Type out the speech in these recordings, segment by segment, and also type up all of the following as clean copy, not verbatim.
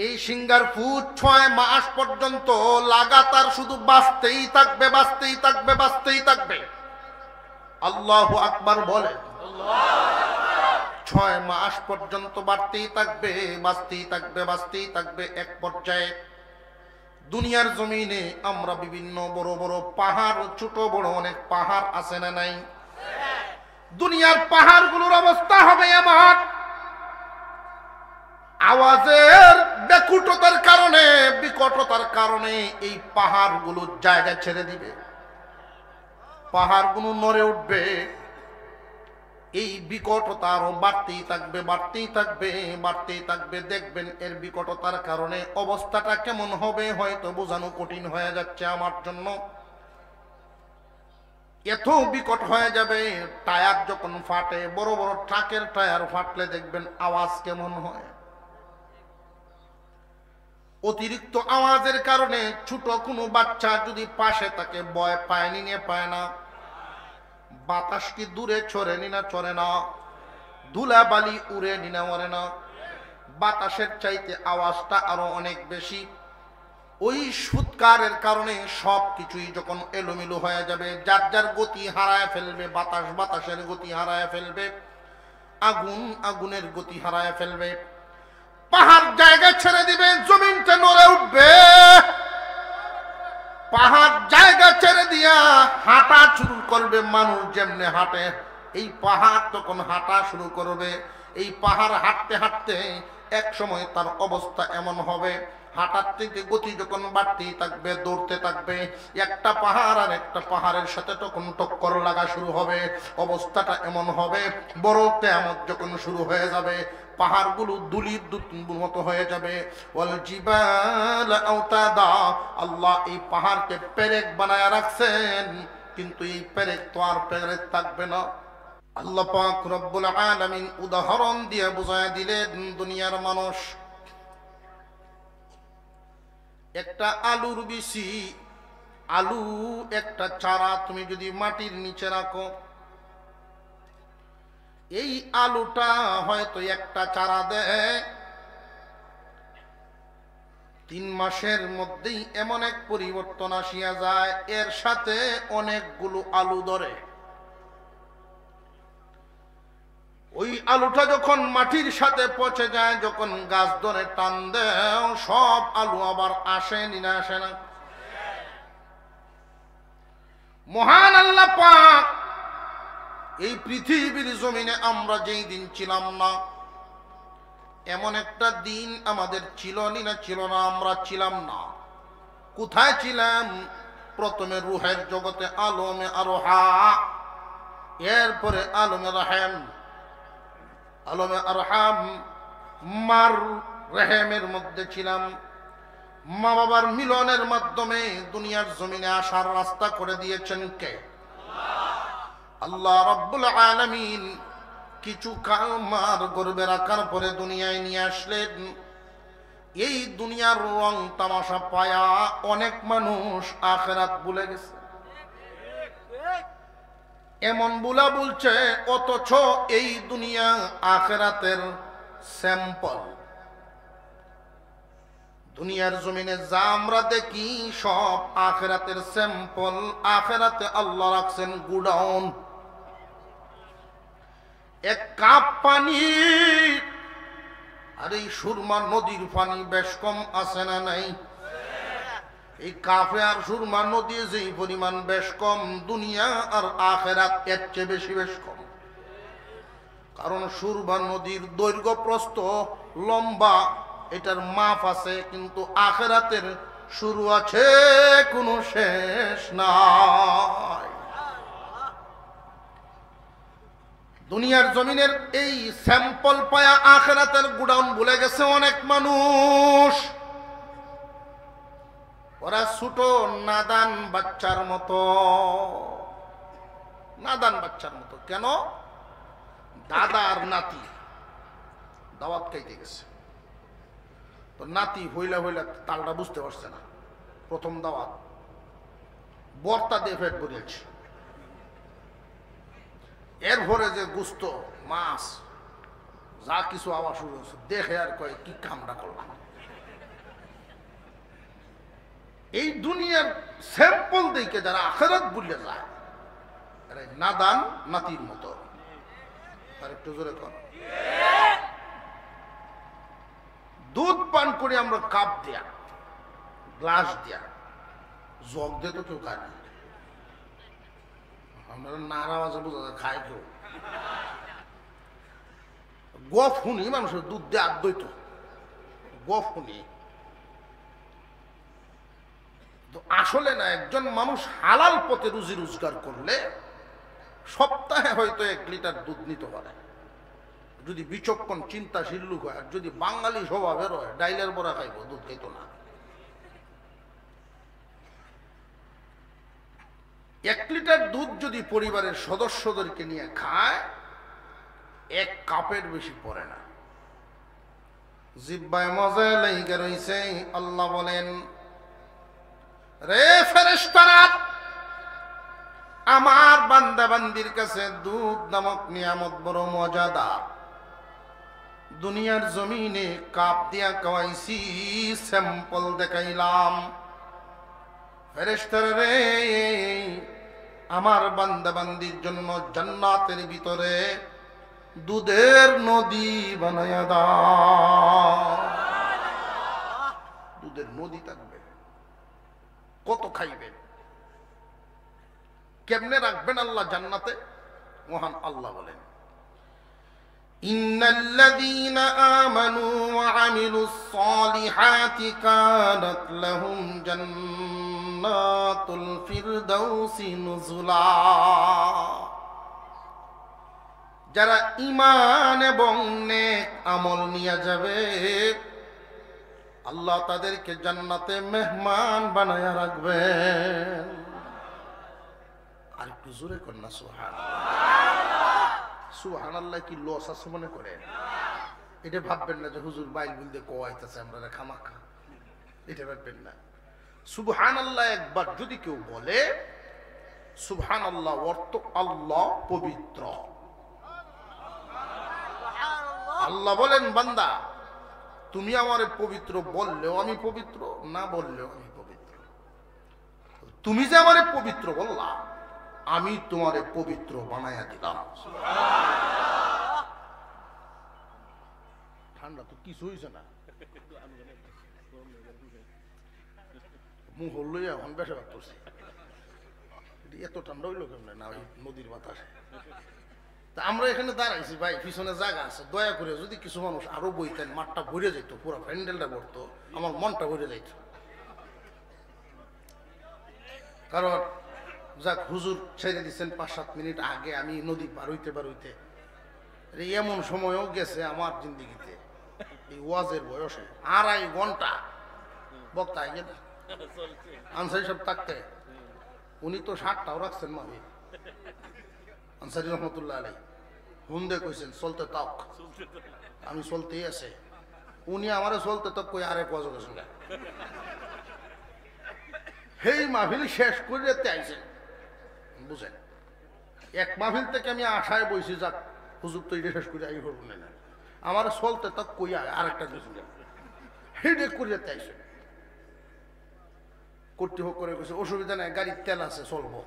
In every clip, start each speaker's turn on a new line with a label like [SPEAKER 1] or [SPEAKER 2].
[SPEAKER 1] এই সিঙ্গারপুর 6 মাস পর্যন্ত লাগাতার শুধু বাঁচতেই থাকবে, বাঁচতেই থাকবে, বাঁচতেই থাকবে। আল্লাহু আকবার বলে। 6 মাস পর্যন্ত বাড়তেই থাকবে, বাঁচতেই থাকবে, বাঁচতেই থাকবে। এক পর্যায়ে দুনিয়ার জমিনে আমরা বিভিন্ন বড় বড় পাহাড়, ছোট বড় অনেক পাহাড় আছে না নাই? দুনিয়ার পাহাড়গুলোর অবস্থা হবে এমন, আওয়াজের বেকুটতার কারণে, বিকটতার কারণে এই পাহাড়গুলো জায়গা ছেড়ে দিবে, পাহাড়গুলো নড়ে উঠবে। এই বিকটতা আরো বাড়তেই থাকবে, বাড়তেই থাকবে, বাড়তেই থাকবে। দেখবেন এর বিকটতার কারণে অবস্থাটা কেমন হবে হয়তো বোঝানো কঠিন হয়ে যাচ্ছে আমার জন্য। এত বিকট হয়ে যাবে, টায়ার যখন ফাটে, বড় বড় ট্রাকের টায়ার ফাটলে দেখবেন আওয়াজ কেমন হয়। অতিরিক্ত আওয়াজের কারণে ছোট কোনো বাচ্চা যদি পাশে তাকে ভয় পায়, নিয়ে পায় না। বাতাস কি দূরে ছড়ে নি না ছড়ে না? ধুলা বালি উড়ে নি না ওড়ে না? বাতাসের চাইতে আওয়াজটা আরো অনেক বেশি। ওই সুৎকারের কারণে সব কিছুই যখন এলোমেলো হয়ে যাবে, যার যার গতি হারায় ফেলবে, বাতাস বাতাসের গতি হারায় ফেলবে, আগুন আগুনের গতি হারায় ফেলবে, পাহাড় জায়গা ছেড়ে দিবে, জমিনটা নড়ে উঠবে। পাহাড় জায়গা ছেড়ে দিয়া হাঁটা শুরু করবে, মানুষ যেমনে হাঁটে এই পাহাড় তখন হাঁটা শুরু করবে। এই পাহাড় হাঁটতে হাঁটতে এক সময় তার অবস্থা এমন হবে, হাঁটার থেকে গতি যখন বাড়তেই থাকবে, দৌড়তে থাকবে, একটা পাহাড় আর একটা পাহাড়ের সাথে তখন টক্কর লাগা শুরু হবে। অবস্থাটা এমন হবে, বড় কিয়ামত যখন শুরু হয়ে যাবে, পাহাড়গুলো দুলির মতো হয়ে যাবে। ওয়াল জিবাল আওতাদা, আল্লাহ এই পাহাড়কে পেরেক বানায় রাখছেন, কিন্তু এই পেরেক তো আর পেরেক থাকবে না। আল্লাহ পাক রব্বুল আলামিন উদাহরণ দিয়ে বুঝায় দিলেন, দুনিয়ার মানুষ একটা আলুর বিচি, আলু একটা চারা তুমি যদি মাটির নিচে রাখো, এই আলুটা হয়তো একটা চারা দেয়, 3 মাসের মধ্যেই এমন এক পরিবর্তন আসিয়া যায়, এর সাথে অনেকগুলো আলু ধরে। ওই আলুটা যখন মাটির সাথে পচে যায়, যখন গাছ ধরে টান দেয়, সব আলু আবার আসে না আসে না? মহান আল্লাহ পাক এই পৃথিবীর জমিনে আমরা যেই দিন ছিলাম না, এমন একটা দিন আমাদের ছিল না, ছিল না, আমরা ছিলাম না। কোথায় ছিলাম? প্রথমে রুহের জগতে আলমে আরোহা, এরপরে আলমে রাহেম, আলমে আরহাম, মার রেহেমের মধ্যে ছিলাম। মা বাবার মিলনের মাধ্যমে দুনিয়ার জমিনে আসার রাস্তা করে দিয়েছেন কে? আল্লাহ রাব্বুল আলামিন। কিছু কাল মার গর্ভে রাখার পরে দুনিয়ায় নিয়ে আসলেন। এই দুনিয়ার রং তামাশা পায়া অনেক মানুষ আখিরাত ভুলে গেছে। এমন বুলা বলছে, অথচ এই দুনিয়া আখিরাতের স্যাম্পল। দুনিয়ার জমিনে যা আমরা দেখি সব আখিরাতের স্যাম্পল। আখিরাতে আল্লাহ রাখছেন গুডাউন। এক কাপ পানি আর এই সুরমা নদীর পানি বেশ কম আছে না নাই? এই কাফে আর সুরমা নদী যেই পরিমাণ বেশ কম, দুনিয়া আর আখিরাত এর চেয়ে বেশি বেশ কম। কারণ সুরমা নদীর দৈর্ঘ্য প্রস্থ লম্বা, এটার মাপ আছে, কিন্তু আখিরাতের শুরু আছে, কোনো শেষ নাই। দুনিয়ার জমিনের এই স্যাম্পল পায়া আখিরাতের গুডাউন ভুলে গেছে অনেক মানুষ। ওরা ছোট নাদান বাচ্চার মতো, নাদান বাচ্চার মতো। কেন? দাদা আর নাতি দাওয়াত খাইতে গেছে, তো নাতি হইলা হইলা তালটা বুঝতে পারছে না। প্রথম দাওয়াত, বর্তা দিয়ে পেট ভরিয়েছে, এরপরে যে গুস্ত মাছ যা কিছু আওয়াজ শুরু হয়েছে, দেখে আর কয় কি কামটা করলাম। দুনিয়ার স্যাম্পল দেখে যারা আখিরাত ভুলে যায় এরা নাদান নাতির মতো। আর একটু জোরে কর। দুধ পান করে আমরা কাপ দেয়া, গ্লাস দেয়া, জগ দিয়ে তো কেউ খায় না। আমরা নাড়া বাজে বোঝা যায় খায় কেউ। গফ শুনি মানুষের দুধ দিয়ে আদ্বৈত গফ শুনি। তো আসলে না, একজন মানুষ হালাল পথে রুজি রোজগার করলে সপ্তাহে হয়তো 1 লিটার দুধ নিতে পারে, যদি বিচক্ষণ চিন্তাশীল লোক হয়। আর যদি বাঙালি স্বভাবের হয়, ডাইলের বড়া খাইব, দুধ খাইতো না। 1 লিটার দুধ যদি পরিবারের সদস্যদেরকে নিয়ে খায়, 1 কাপের বেশি পড়ে না। জিহ্বায় মজা লেগে রইছে। আল্লাহ বলেন, রে ফেরেশতারা, আমার বান্দা বান্দির কাছে দুধ নামক নিয়ামত বড় মজাদার। দুনিয়ার জমিনে কাপ দিয়া খাওয়াইছি, স্যাম্পল দেখাইলাম। ফেরেশতারা রে, আমার বান্দা বান্দির জন্য জান্নাতের ভিতরে দুধের নদী বানায়া দাও। দুধের নদী থাকবে, কত খাইবেন, কেমনে রাখবেন আল্লাহ জান্নাতে? মহান আল্লাহ বলেন, ইন্নাল্লাযীনা আমানু ওয়া আমিলুস সালিহাতি কানাত লাহুম জান্নাতুল ফিরদাউসি নুজুলা। যারা ঈমান এবং নেক আমল নিয়ে যাবে, আল্লাহ তাদেরকে জান্নাতে মেহমান বানায়া রাখবেন। আর একটু জোরে কর না সুবহানাল্লাহ। সুবহানাল্লাহ কি লস আছে মনে করেন? এটা ভাববেন না যে হুজুর বাইল বুলতে কোয়াইতেছে আমরা খামাখা, এটা ভাববেন না। সুবহানাল্লাহ একবার যদি কেউ বলে, সুবহানাল্লাহ অর্থ আল্লাহ পবিত্র। আল্লাহ বলেন, বান্দা তুমি আমারে পবিত্র বললেও আমি পবিত্র, না বললেও আমি পবিত্র। তুমি যে আমারে পবিত্র বললা, আমি তোমারে পবিত্র বানায়া দিলাম। ঠান্ডা তো কিছু হয়েছে না, মুখ হল এখন বেশা ভাগ করছে। এত ঠান্ডা হইলো কেমন না, ওই নদীর বাতাসে। তা আমরা এখানে দাঁড়াইছি ভাই, পিছনে জায়গা আছে, দয়া করে যদি কিছু মানুষ আরো বইতেন, মাঠটা ভরে যেত, পুরো প্যান্ডেলটা ভরতো, আমার মনটা ভরে যাইত। কারণ যাক, হুজুর ছেড়ে দিচ্ছেন 5-7 মিনিট আগে, আমি নদী পার হইতে এমন সময়ও গেছে আমার জিন্দিগিতে, এই ওয়াজের বয়সে 2.5 ঘন্টা বক্তা আগে আনসারি সব থাকতে। উনি তো 60টাও রাখছেন মাহি আনসারি রহমতুল্লাহ আলাই, হুন্দে কইছেন চলতে তাক, আমি চলতেই আছে। উনি আমারে চলতে তাক কই আরেক ওয়াজ গেছেন। সেই মাহফিল শেষ করে যেতে আইছেন, বুঝেন। 1 মাহফিল থেকে আমি আশায় বইছি, যাক হুজুর তো এটা শেষ করে আই হব না, আমার চলতে তাক কই আরেকটা গেছেন, সেইটা করে যেতে আইছেন। কর্তৃপক্ষ করে গেছে অসুবিধা নাই, গাড়ির তেল আছে, চলবো।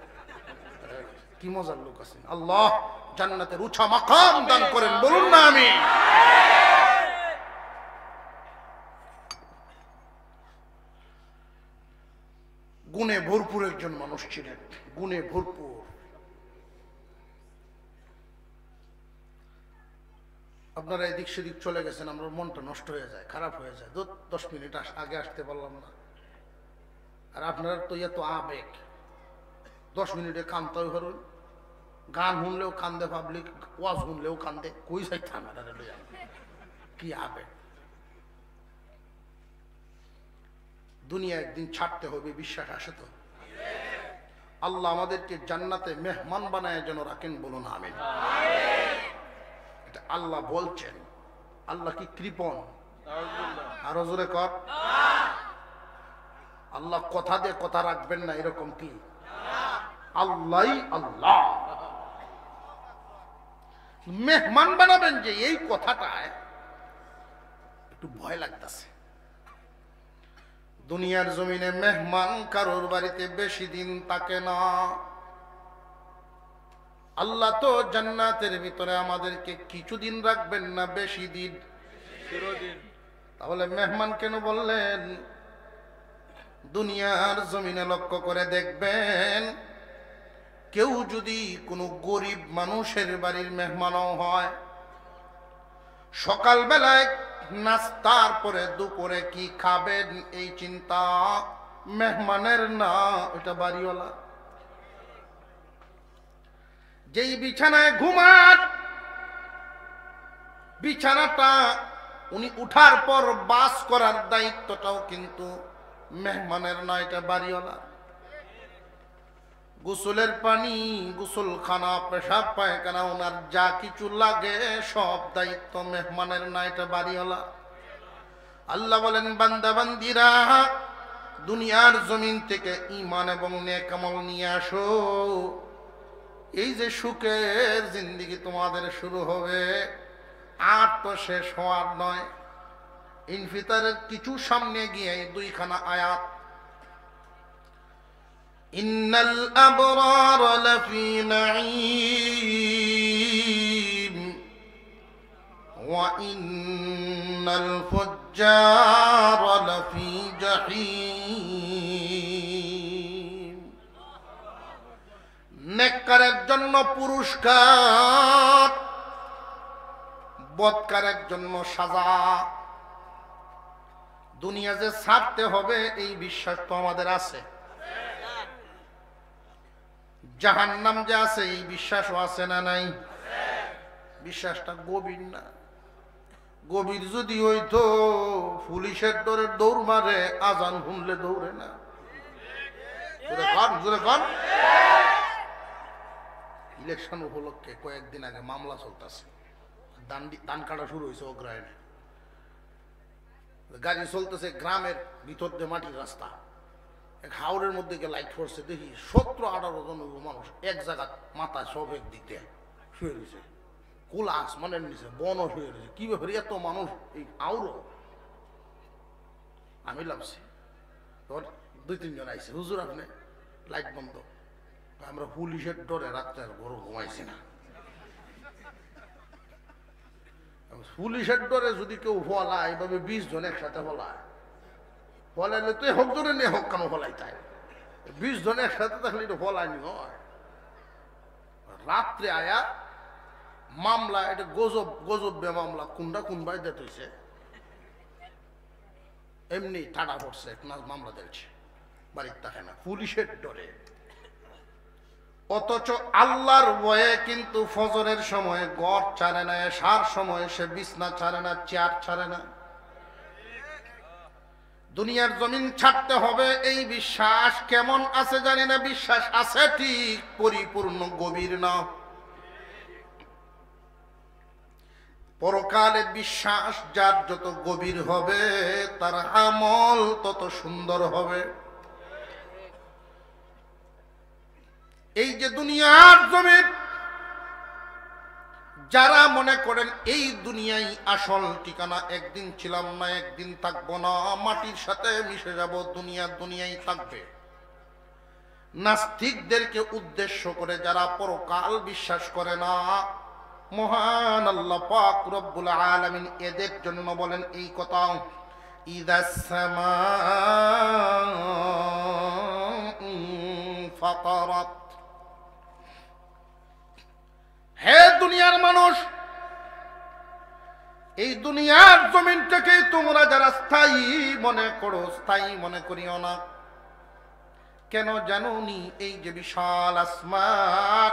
[SPEAKER 1] কি মজার লোক আছেন। আল্লাহ জান্নাতের উঁচা মাকাম দান করেন, বলুন না আমি। গুণে ভরপুর একজন মানুষ ছিলেন, গুণে ভরপুর। আপনারা এদিক সেদিক চলে গেছেন, আমার মনটা নষ্ট হয়ে যায়, খারাপ হয়ে যায়। 10 মিনিট আগে আসতে পারলাম না। আর আপনার তো এত আবেগ, 10 মিনিটে কান্দতেও পারুন, গান শুনলেও কান্দে পাবলিক, ওয়াজ শুনলেও কান্দে, কই সাই থানা কি আবেগ। দুনিয়া একদিন ছাড়তে হবে, বিশ্বাস আসে তো? আল্লাহ আমাদেরকে জান্নাতে মেহমান বানায় যেন রাখেন, বলুন আমিন। এটা আল্লাহ বলছেন। আল্লাহ কি কৃপণ? আরো জোরে কর। আল্লাহ কথা দিয়ে কথা রাখবেন না, এরকম কি? আল্লাহ আল্লাহ মেহমান বানাবেন যে, এই কথাটায় একটু ভয় লাগতেছে। দুনিয়ার জমিনে মেহমান কারোর বাড়িতে বেশি দিন থাকে না। আল্লাহ তো জান্নাতের ভিতরে আমাদেরকে কিছুদিন রাখবেন না, বেশি দিন, চিরদিন। তাহলে মেহমান কেন বললেন? দুনিয়ার জমিনে লক্ষ্য করে দেখবেন, কেউ যদি কোনো গরিব মানুষের বাড়ির মেহমানও হয়, সকালবেলায় নাস্তার পরে দুপুরে কি খাবেন এই চিন্তা মেহমানের না, ওটা বাড়িওয়ালা। যেই বিছানায় ঘুমান, বিছানাটা উনি উঠার পর বাস করার দায়িত্বটাও কিন্তু মেহমানের না, এটা বাড়িওয়ালা। গোসলের পানি, গোসলখানা, পেশাব পায়খানা, ওনার যা কিছু লাগে সব দায়িত্ব মেহমানের না, এটা বাড়িওয়ালা। আল্লাহ বলেন, বান্দা বান্দিরা, দুনিয়ার জমিন থেকে ঈমান এবং নেক আমল নিয়ে আসো। এই যে সুখের জিন্দেগি তোমাদের শুরু হবে, আর তো শেষ হওয়ার নয়। ইনফিতারের কিছু সামনে গিয়ে দুইখানা আয়াত, ইন্নাল আবরার লাফি নাঈম ওয়া ইন্নাল ফুজ্জার লাফি জাহিম। নেককারের জন্য পুরস্কার, বদকারের জন্য সাজা। দুনিয়া যে ছাড়তে হবে এই বিশ্বাস তো আমাদের আছে, জাহান্নাম যে আছে এই বিশ্বাসও আছে না নাই? বিশ্বাসটা গভীর না। গভীর যদি হইতো পুলিশের ডরে দৌড় মারে, আজান শুনলে দৌড়ে না। ইলেকশন উপলক্ষে কয়েকদিন আগে মামলা চলতেছে, ধান কাটা শুরু হয়েছে অগ্রায়ণে। গাড়ি চলতেছে গ্রামের ভিতর দিয়ে, মাটির রাস্তা, এক হাওড়ের মধ্যে গিয়ে লাইট পড়ছে, দেখি 17-18 জন মানুষ এক জায়গা, মাথায় সব এক দিক দিয়ে শুয়ে রয়েছে, খোলা আসমানের নিচে বন শুয়ে রয়েছে। কি ব্যাপারে এত মানুষ এই হাওড়? আমি লাভছি, তোর 2-3 জন আইসে, হুজুর আপনি লাইট বন্ধ। আমরা পুলিশের ডরে রাত্রে আর ঘর ঘুমাইছি না। পুলিশের ডরে যদি কেউ ফলায়, এইভাবে 20 জন একসাথে ফলায়, ফলাইলে তো হোক ধরে নিয়ে হোক কেন ফলাই, তাই 20 জন একসাথে থাকলে এটা ফলায়নি হয়। রাত্রে আয়া মামলা, এটা গজব গজব বে মামলা, কোনটা কোন বাই দেত হয়েছে, এমনি ঠাডা পড়ছে না, মামলা দিয়েছে, বাড়ির থাকে না পুলিশের ডরে। অথচ আল্লাহর ভয়ে কিন্তু ফজরের সময় গড় ছাড়ে না, এশার সময় সে বিছনা ছাড়ে না, চেয়ার ছাড়ে না। দুনিয়ার জমিন ছাড়তে হবে এই বিশ্বাস কেমন আছে জানি না, বিশ্বাস আছে ঠিক, পরিপূর্ণ গভীর না। পরকালের বিশ্বাস যার যত গভীর হবে, তার আমল তত সুন্দর হবে। এই যে দুনিয়ার জমিন, যারা মনে করেন এই দুনিয়ায় আসল ঠিকানা, একদিন ছিলাম না, একদিন থাকবো না, মাটির সাথে মিশে যাব, দুনিয়া দুনিয়ায় থাকবে, নাস্তিকদেরকে উদ্দেশ্য করে যারা পরকাল বিশ্বাস করে না, মহান আল্লাহ পাক রব্বুল আলামিন এদের জন্য বলেন এই কথা, ইদাস সামাউ ফাতারাত। হে দুনিয়ার মানুষ, এই দুনিয়ার জমিনটাকে তোমরা যারা স্থায়ী মনে করো, স্থায়ী মনে করিও না। কেন জানোনি? এই যে বিশাল আসমান,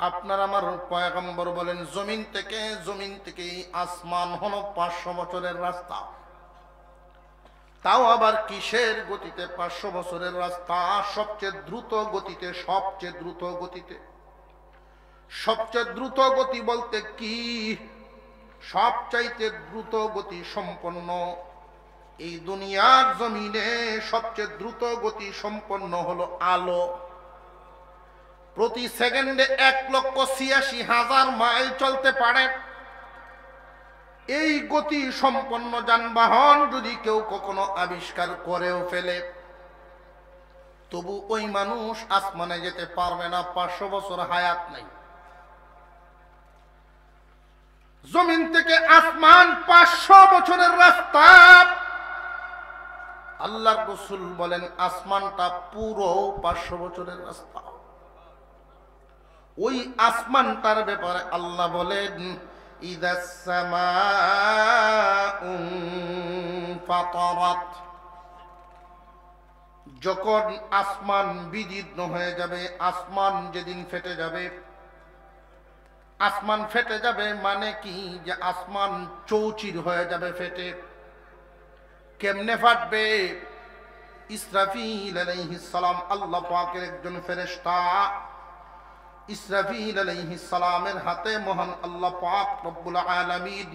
[SPEAKER 1] আপনার আমার পয়গম্বর বলেন, জমিন থেকে আসমান হলো 500 বছরের রাস্তা। তাও আবার কিসের গতিতে 500 বছরের রাস্তা? সবচেয়ে দ্রুত গতিতে, সবচেয়ে দ্রুত গতিতে। সবচেয়ে দ্রুত গতি বলতে কি? সবচাইতে দ্রুত গতি সম্পন্ন এই দুনিয়ার জমিনে সবচেয়ে দ্রুত গতি সম্পন্ন হলো আলো। প্রতি সেকেন্ডে 1,86,000 মাইল চলতে পারে। এই গতি সম্পন্ন যানবাহন যদি কেউ কখনো আবিষ্কার করেও ফেলে, তবু ওই মানুষ আসমানে যেতে পারবে না, 500 বছর হায়াত নাই। জমিন থেকে আসমান 500 বছরের রাস্তা। আল্লাহর রাসূল বলেন আসমানটা পুরো 500 বছরের রাস্তা। ওই আসমানটার ব্যাপারে আল্লাহ বলেন ইদাস সামাউ ফাতারাত, যখন আসমান বিদীর্ণ হয়ে যাবে, আসমান যেদিন ফেটে যাবে। আসমান ফেটে যাবে মানে কি, যে আসমান চৌচির হয়ে যাবে ফেটে। কেমনে ফাটবে? ইসরাফিল আলাইহিস সালাম আল্লাহ পাকের একজন ফেরেশতা, ইসরাফিল আলাইহিস সালামের হাতে মহান আল্লাহ পাক রব্বুল আলামিন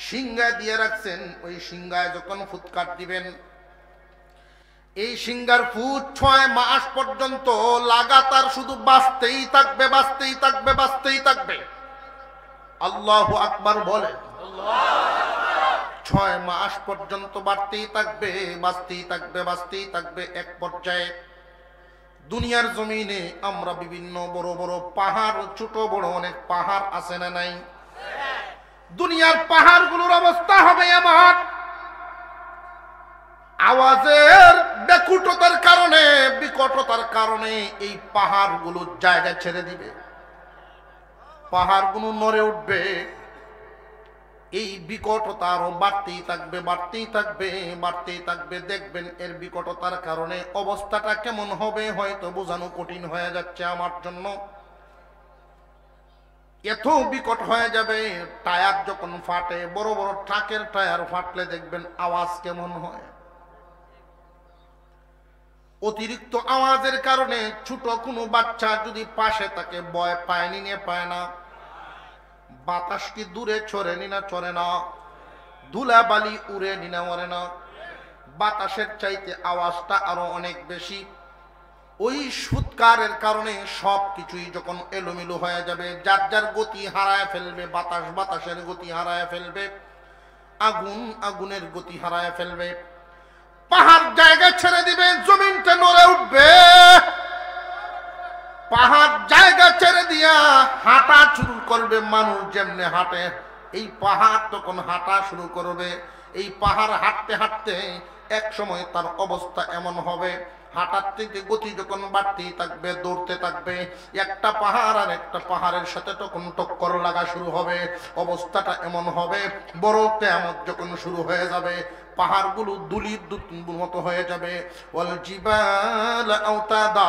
[SPEAKER 1] সিংহা দিয়ে রাখছেন। ওই সিংহায় যখন ফুৎকার দিবেন, এই সিংহার ফুৎ 6 মাস পর্যন্ত লাগাতার শুধু বাজতেই থাকবে, বাজতেই থাকবে, বাজতেই থাকবে। আল্লাহু আকবার বলেন। 6 মাস পর্যন্ত বাড়তেই থাকবে, বাজতেই থাকবে, বাজতেই থাকবে। এক পর্যায়ে দুনিয়ার জমিনে আমরা বিভিন্ন বড় বড় পাহাড়, ছোট বড় অনেক পাহাড় আছে না নাই? দুনিয়ার পাহাড়গুলোর অবস্থা হবে এমন, আওয়াজের ব্যাকুটতার কারণে, বিকটতার কারণে এই পাহাড়গুলো জায়গা ছেড়ে দিবে, পাহাড়গুলো নড়ে উঠবে। এই বিকটতা আরো বাড়তেই থাকবে, বাড়তেই থাকবে, বাড়তেই থাকবে। দেখবেন এর বিকটতার কারণে অবস্থাটা কেমন হবে হয়তো বোঝানো কঠিন হয়ে যাচ্ছে আমার জন্য। এত বিকট হয়ে যাবে, টায়ার যখন ফাটে, বড় বড় ট্রাকের টায়ার ফাটলে দেখবেন আওয়াজ কেমন হয়। অতিরিক্ত আওয়াজের কারণে ছোট কোনো বাচ্চা যদি পাশে থাকে ভয় পায়, নিয়ে পায় না। বাতাস কি দূরে ছড়ে নি না ছড়ে না? ধুলা বালি উড়ে নি না ওড়ে না? বাতাসের চাইতে আওয়াজটা আরো অনেক বেশি। ওই ফুৎকারের কারণে সব কিছুই যখন এলোমেলো হয়ে যাবে, যার যার গতি হারায় ফেলবে, বাতাস বাতাসের গতি হারায় ফেলবে, আগুন আগুনের গতি হারায় ফেলবে, পাহাড় জায়গা ছেড়ে দিবে, জমিনটা নড়ে উঠবে। পাহাড় জায়গা ছেড়ে দিয়া হাঁটা শুরু করবে, মানুষ যেমনে হাঁটে এই পাহাড় তখন হাঁটা শুরু করবে। এই পাহাড় হাঁটতে হাঁটতে এক সময় তার অবস্থা এমন হবে, হাঁটার থেকে গতি যখন বাড়তেই থাকবে, দৌড়তে থাকবে, একটা পাহাড় আর একটা পাহাড়ের সাথে তখন টক্কর লাগা শুরু হবে। অবস্থাটা এমন হবে, বড় কিয়ামত যখন শুরু হয়ে যাবে, পাহাড়গুলো দুলির মতো হয়ে যাবে। ওয়াল জিবাল আওতাদা,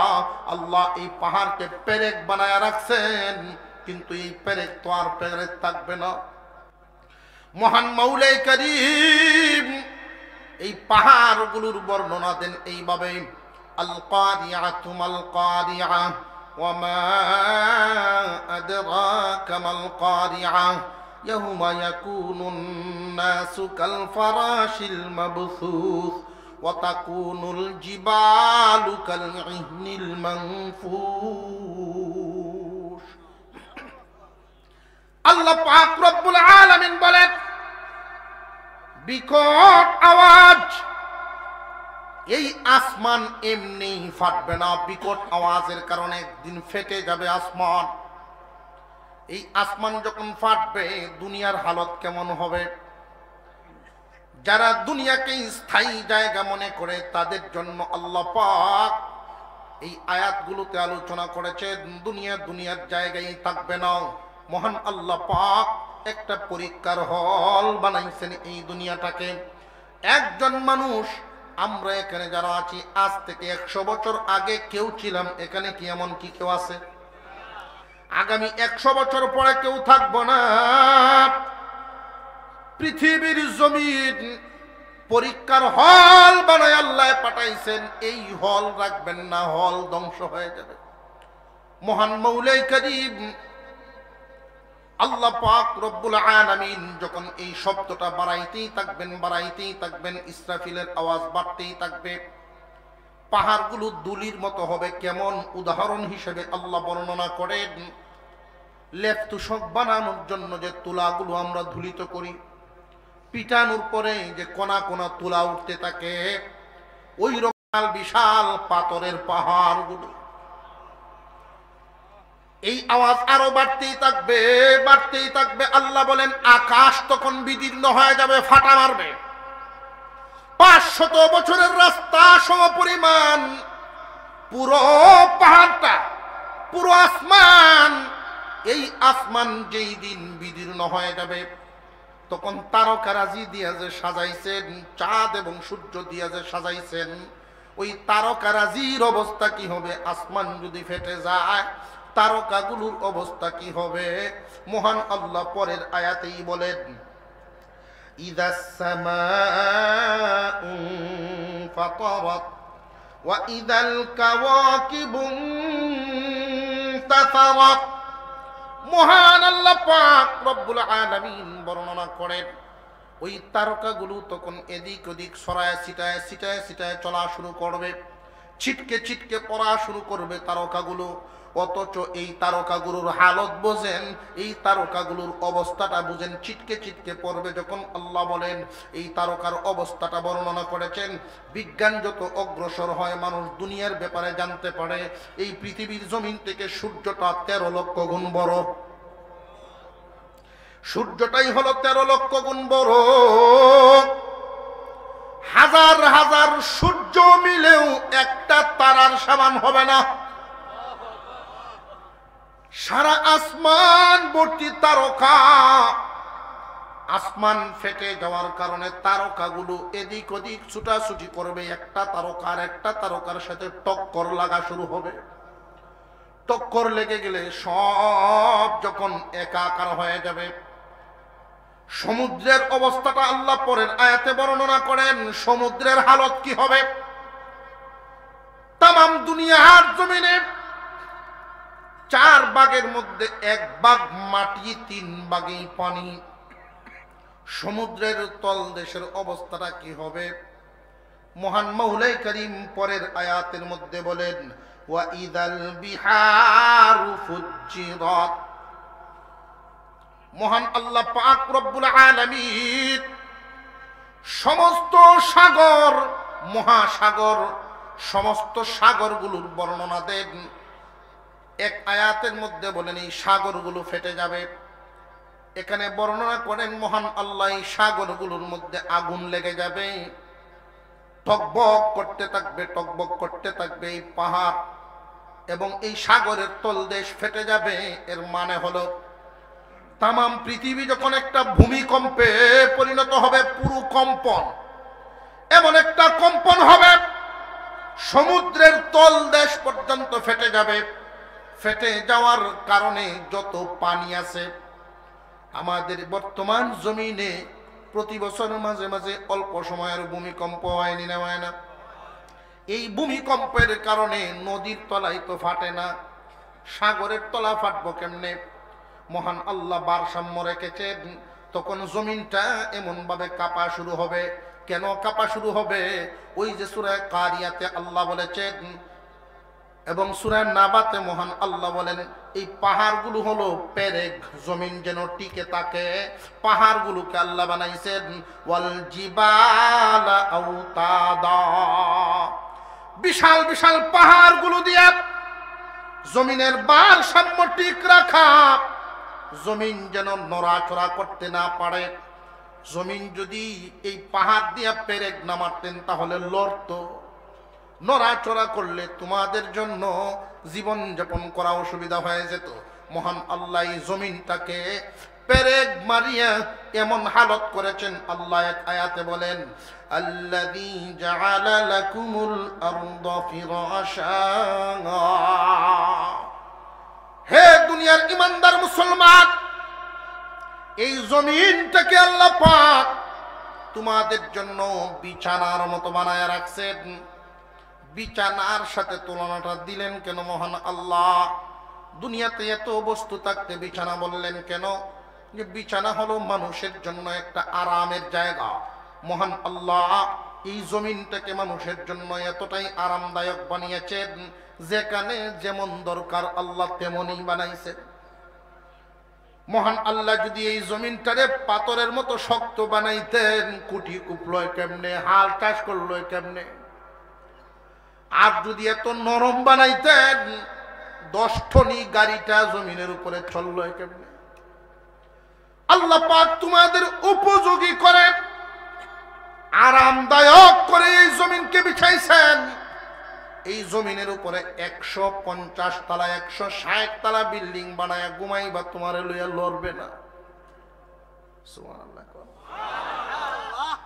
[SPEAKER 1] আল্লাহ এই পাহাড়কে পেরেক বানায় রাখছেন, কিন্তু এই পেরেক তো আর পেরেক থাকবে না। মহান মাওলাই কারীম এই পাহাড়গুলোর বর্ণনা দেন এইভাবে, আল কারিআতু মাল কারিআ ওয়া মা আদরাকা মাল কারিআ ইয়াউমা ইয়াকুনুন নাসু কাল ফারাশিল মাবসুস ওয়া তাকুনুল জিবালু কাল ইহনিল মানফুস। আল্লাহ পাক রব্বুল আলামিন বলেন, বিকট আওয়াজ, এই আসমান এমনি ফাটবে না, বিকট আওয়াজের কারণে একদিন ফেটে যাবে আসমান। এই আসমান যখন ফাটবে দুনিয়ার হালত কেমন হবে? যারা দুনিয়াকে স্থায়ী জায়গা মনে করে তাদের জন্য আল্লাহ পাক এই আয়াতগুলোতে আলোচনা করেছেন, দুনিয়ার জায়গায় থাকবে না। মহান আল্লাহ পাক একটা পরীক্ষার হল বানাইছেন এই দুনিয়াটাকে। একজন মানুষ, আমরা এখানে যারা আছি আজ থেকে 100 বছর আগে কেউ ছিলাম এখানে? কি এমন কি কেউ আছে? আগামী 100 বছর পরে কেউ থাকবো না। পৃথিবীর জমিন পরীক্ষার হল বানায় আল্লাহ পাঠাইছেন, এই হল রাখবেন না, হল ধ্বংস হয়ে যাবে। মহান মাওলাই কারীম আল্লাহ পাক রব্বুল আলামিন যখন এই শব্দটা বাড়াইতেই থাকবেন, বাড়াইতেই থাকবেন, ইসরাফিলের আওয়াজ বাড়তেই থাকবে, পাহাড়গুলো দুলির মতো হবে। কেমন? উদাহরণ হিসেবে আল্লাহ বর্ণনা করেন, লেপ তুষক বানানোর জন্য যে তুলাগুলো আমরা ধুলিত করি, পিটানোর পরে যে কোনা কোনা তুলা উঠতে থাকে, ওই রকম বিশাল পাথরের পাহাড়গুলো। এই আওয়াজ আরো বাড়তেই থাকবে, বাড়তেই থাকবে। আল্লাহ বলেন আকাশ তখন বিদীর্ণ হয়ে যাবে, ফাটা মারবে। 500 বছরের রাস্তা সম পরিমাণ পুরো পাহাড়টা, পুরো আসমান, এই আসমান যেই দিন বিদীর্ণ হয়ে যাবে, তখন তারকারাজি দিয়া যে সাজাইছেন, চাঁদ এবং সূর্য দিয়া যে সাজাইছেন, ওই তারকারাজির অবস্থা কি হবে? আসমান যদি ফেটে যায়, তারকাগুলোর অবস্থা কি হবে? মহান আল্লাহ পরের আয়াতেই বলেন, ইযাস সামাউ ফাতারাত ওয়া ইযাল কাওয়াকিবু ইনতাসারাত। মহান আল্লাহ পাক রব্বুল আলামিন বর্ণনা করেন, ওই তারকাগুলো তখন এদিক ওদিক ছড়ায় ছিটায় ছিটায় ছিটায় চলা শুরু করবে, ছিটকে ছিটকে পড়া শুরু করবে তারকাগুলো। অথচ এই তারকাগুলোর হালত বোঝেন, এই তারকাগুলোর অবস্থাটা বুঝেন, ছিটকে ছিটকে পড়বে যখন। আল্লাহ বলেন এই তারকার অবস্থাটা বর্ণনা করেছেন। বিজ্ঞান যত অগ্রসর হয়, মানুষ দুনিয়ার ব্যাপারে জানতে পারে, এই পৃথিবীর জমিন থেকে সূর্যটা 13 লক্ষ গুণ বড়। সূর্যটাই হলো 13 লক্ষ গুণ বড়। হাজার হাজার সূর্য মিলেও একটা তারার সমান হবে না। সারা আসমান ভর্তি তারকা। আসমান ফেটে যাওয়ার কারণে তারকাগুলো এদিক ওদিক ছুটাছুটি করবে, একটা তারকার সাথে টক্কর লাগা শুরু হবে। টক্কর লেগে গেলে সব যখন একাকার হয়ে যাবে, সমুদ্রের অবস্থাটা আল্লাহ পরের আয়াতে বর্ণনা করেন। সমুদ্রের হালত কি হবে? তামাম দুনিয়ার জমিনে 4 ভাগের মধ্যে 1 ভাগ মাটি, 3 ভাগই পানি। সমুদ্রের তলদেশের অবস্থাটা কি হবে? মহান মৌলাই করিম পরের আয়াতের মধ্যে বলেন, ওয়া ইদাল বিহারু ফুজ্জিরাত। মহান আল্লাহ পাক রব্বুল আলামিন সমস্ত সাগর, মহাসাগর, সমস্ত সাগরগুলোর বর্ণনা দেন। এক আয়াতের মধ্যে বলেন এই সাগরগুলো ফেটে যাবে। এখানে বর্ণনা করেন মহান আল্লাহ এই সাগরগুলোর মধ্যে আগুন লেগে যাবে, টকবক করতে থাকবে, টকবক করতে থাকবে এই পাহাড় এবং এই সাগরের তলদেশ ফেটে যাবে। এর মানে হলো তামাম পৃথিবী যখন একটা ভূমিকম্পে পরিণত হবে, পুরো কম্পন, এমন একটা কম্পন হবে, সমুদ্রের তলদেশ পর্যন্ত ফেটে যাবে। ফেটে যাওয়ার কারণে যত পানি আছে আমাদের বর্তমান জমিনে, প্রতি বছর মাঝে মাঝে অল্প সময়ের ভূমিকম্প হয়নি না, হয় না? এই ভূমিকম্পের কারণে নদীর তলাই তো ফাটে না, সাগরের তলা ফাটবো কেমনে? মহান আল্লাহ ভারসাম্য রেখেছেন। তখন জমিনটা এমন ভাবে কাঁপা শুরু হবে। কেন কাঁপা শুরু হবে? ওই যে সূরা কারিয়াতে আল্লাহ বলেছেন এবং সূরা নাবাতে মহান আল্লাহ বলেন এই পাহাড়গুলো হলো পেরেক, জমিন যেন টিকে থাকে। পাহাড়গুলোকে আল্লাহ বানাইছেন ওয়াল জিবালা আওতাদা, বিশাল বিশাল পাহাড়গুলো দিয়ে জমিনের ভারসাম্য ঠিক রাখা, জমিন যেন নড়াচড়া করতে না পারে। জমিন যদি এই পাহাড় দিয়ে পেরেক না মারতেন তাহলে লড়তো, নড়াচড়া করলে তোমাদের জন্য জীবন যাপন করা অসুবিধা হয়ে যেত। মহান আল্লাহ জমিনটাকে পেরেক মারিয়া এমন হালত করেছেন। আল্লাহ এক আয়াতে বলেন, আল্লাযী জাআলা লাকুমুল আরদা ফিরাশা। হে দুনিয়ার ইমানদার মুসলমান, এই জমিনটাকে আল্লাহ পাক তোমাদের জন্য বিছানার মতো বানায় রাখছেন। বিছানার সাথে তুলনাটা দিলেন কেন মহান আল্লাহ? দুনিয়াতে এত বস্তু থাকতে বিছানা বললেন কেন? যে বিছানা হলো মানুষের জন্য একটা আরামের জায়গা। মহান আল্লাহ এই জমিনটাকে মানুষের জন্য এতটাই আরামদায়ক বানিয়েছেন, যেখানে যেমন দরকার আল্লাহ তেমনই বানাইছেন। মহান আল্লাহ যদি এই জমিনটারে পাথরের মতো শক্ত বানাইতেন, কুটি কুপলো কেমনে, হাল চাষ করলো কেমনে, আর যদি এত নরম বানাইতেন 10 টনি গাড়িটা জমিনের উপরে চললো কেমনে। আল্লাহ পাক তোমাদের উপযোগী করে আরামদায়ক করে এই জমিনকে বিছাইছেন। এই জমিনের উপরে 150 তলা 160 তলা বিল্ডিং বানায় ঘুমাইবা, তোমার লইয়া লড়বে না। সুবহানাল্লাহ।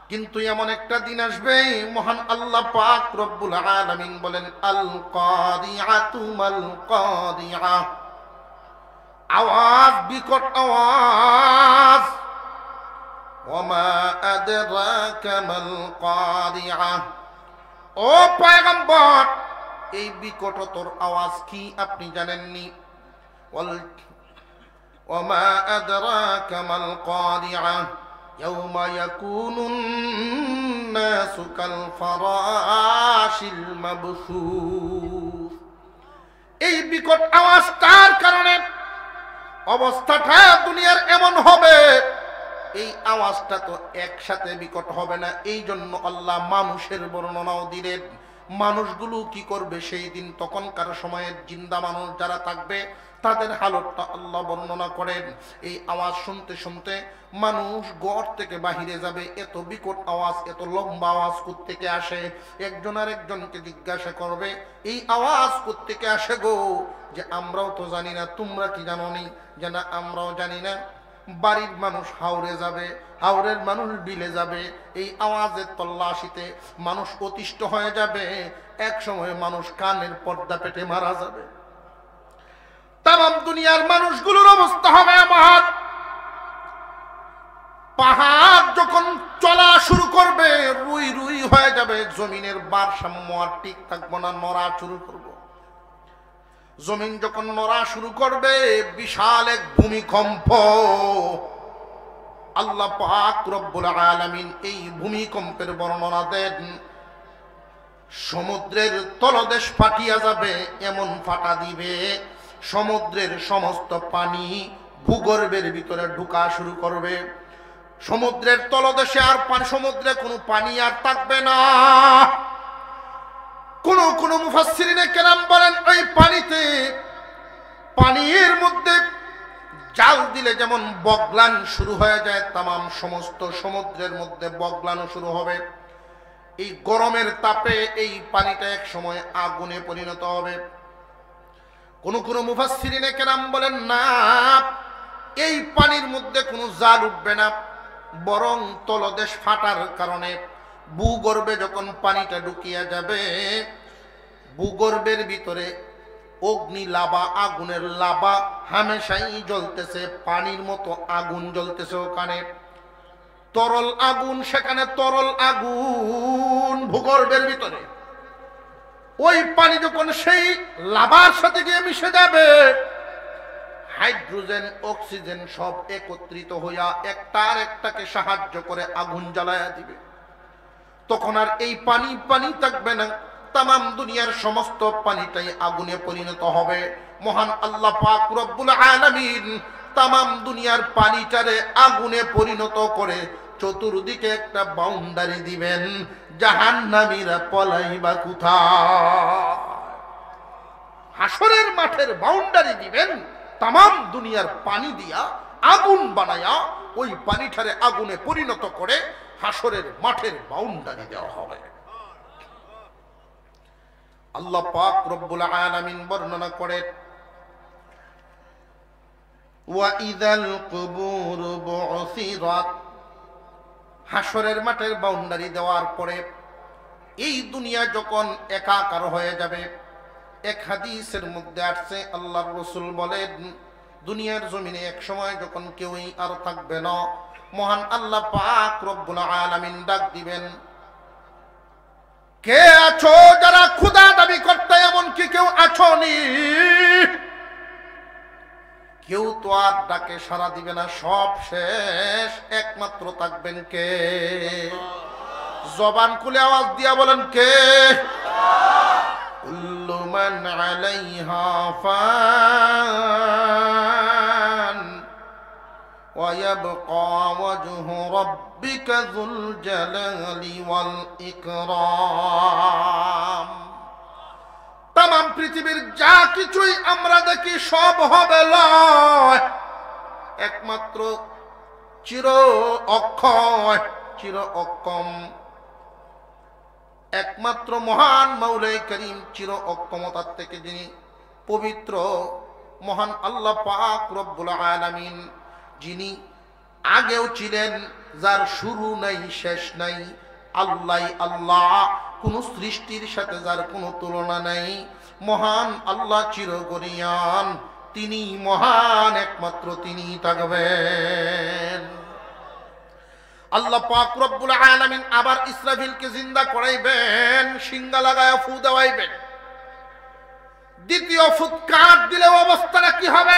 [SPEAKER 1] কিন্তু এমন একটা দিন আসবে, মহান আল্লাহ পাক রব্বুল আলামিন বলেন, আল কারিআতু মাল কারিআ, আওয়াজ, বিকট আওয়াজ। ওয়ামা আদরাকা মাল কারিআ, ও পয়গম্বর এই বিকটতর আওয়াজ কি আপনি জানেননি? ওয়ামা আদরাকা মাল কারিআ ইয়াওমা ইয়াকুনুন নাসু কাল ফারাশিল মাবসুস। এই বিকট আওয়াজটার কারণে অবস্থাটা দুনিয়ার এমন হবে, এই আওয়াজটা তো একসাথে বিকট হবে না। এই জন্য আল্লাহ মানুষের বর্ণনাও দিলেন। মানুষগুলো কি করবে সেই দিন? তখনকার সময়ের জিন্দা মানুষ যারা থাকবে তাদের হালতটা আল্লাহ বর্ণনা করেন। এই আওয়াজ শুনতে শুনতে মানুষ ঘর থেকে বাহিরে যাবে। এত বিকট আওয়াজ, এত লম্বা আওয়াজ কোত্থেকে আসে? একজন আর একজনকে জিজ্ঞাসা করবে, এই আওয়াজ কোত্থেকে আসে গো? যে আমরাও তো জানি না। তোমরা কি জানো নি? যে না, আমরাও জানি না। বাড়ির মানুষ হাওরে যাবে, হাওরের মানুষ বিলে যাবে। এই আওয়াজের তল্লাশিতে মানুষ অতিষ্ঠ হয়ে যাবে। এক সময় মানুষ কানের পর্দা পেটে মারা যাবে। তাম দুনিয়ার মানুষগুলোর অবস্থা হবে আমার। পাহাড় যখন চলা শুরু করবে, রুই রুই হয়ে যাবে। জমিনের ভারসাম্য আর ঠিক থাকবো না, নড়া শুরু করবো। জমিন যখন নড়া শুরু করবে, বিশাল এক ভূমিকম্প। আল্লাহ পাক রব্বুল আলামিন এই ভূমিকম্পের বর্ণনা দেন। সমুদ্রের তলদেশ ফাটিয়া যাবে, এমন ফাটা দিবে সমুদ্রের সমস্ত পানি ভূগর্ভের ভিতরে ঢুকা শুরু করবে। সমুদ্রের তলদেশে আর সমুদ্রে কোনো পানি আর থাকবে না। কোন মুফাসসিরিনে কেরাম বলেন, ওই পানির মধ্যে জাল দিলে যেমন বগলান শুরু হয়ে যায়, তামাম সমস্ত সমুদ্রের মধ্যে বগলানো শুরু হবে। এই গরমের তাপে এই পানিটা এক সময় আগুনে পরিণত হবে। কোন মুফাসসিরিনে কেরাম বলেন, না, এই পানির মধ্যে কোনো জাল উঠবে না, বরং তলদেশ ফাটার কারণে ভূগর্ভে যখন পানিটা ঢুকিয়া যাবে, ভূগর্ভের ভিতরে অগ্নি লাভা, আগুনের লাভা হামেশাই জ্বলতেছে, পানির মতো আগুন জ্বলতেছে। ওখানে তরল আগুন, সেখানে তরল আগুন ভূগর্ভের ভিতরে। ওই পানি যখন সেই লাভার সাথে গিয়ে মিশে যাবে, হাইড্রোজেন অক্সিজেন সব একত্রিত হইয়া একটার একটাকে সাহায্য করে আগুন জ্বালায়া দিবে। তখন আর এই পানি থাকবে না, তামাম দুনিয়ার সমস্ত পানিটাই আগুনে পরিণত হবে। মহান আল্লাহ পাক রব্বুল আলামিন তামাম দুনিয়ার পানিটারে আগুনে পরিণত করে চতুর্দিকে একটা বাউন্ডারি দিবেন। জাহান্নামীরা পলাইবা কোথায়? হাসরের মাঠের বাউন্ডারি দিবেন, তামাম দুনিয়ার পানি দিয়া আগুন বানায়া ওই পানিটারে আগুনে পরিণত করে হাসরের মাঠের বাউন্ডারি দেওয়া হবে। আল্লাহ পাক রব্বুল আলামিন বর্ণনা করে, ওয়া ইযাল কুবুর বুসিরাত, হাসরের মাঠের বাউন্ডারি দেওয়ার পরে এই দুনিয়া যখন একাকার হয়ে যাবে। এক হাদিসের মধ্যে আসছে, আল্লাহর রাসূল বলেন, দুনিয়ার জমিনে এক সময় যখন কেউই আর থাকবে না, মহান আল্লাহ পাক রব্বুল আলামিন ডাক দিবেন, কে আছো যারা খোদা দাবি করতে? এমন কি কেউ আছো নি? কেউ তো আর ডাকে সাড়া দিবে না, সব শেষ। একমাত্র থাকবেন কে? জবান খুলে আওয়াজ দিয়া বলেন, কে? কুল্লু মান আলাইহা ফান ويبقى وجه ربك ذو الجلال والإكرام तमाम পৃথিবীর যা কিছুই আমরা দেখি সব হবে লয়, একমাত্র চির অক্ষয় চির অক্ষম একমাত্র মহান মাওলাই করিম চির অক্ষমতার থেকে যিনি পবিত্র মহান আল্লাহ পাক রব্বুল আলামিন, যিনি আগেও ছিলেন, যার শুরু নাই শেষ নাই, আল্লাহ আল্লাহ, কোন সৃষ্টির সাথে যার কোনো তুলনা নাই, মহান আল্লাহ চিরগরিয়ান, তিনি মহান, একমাত্র তিনি থাকবেন। আল্লাহ পাক রব্বুল আলামিন আবার ইসরাফিলকে জিন্দা করাইবেন, সিংহা লাগায়া ফু দেওয়াইবেন। দ্বিতীয় ফুৎকার দিলে অবস্থাটা কি হবে?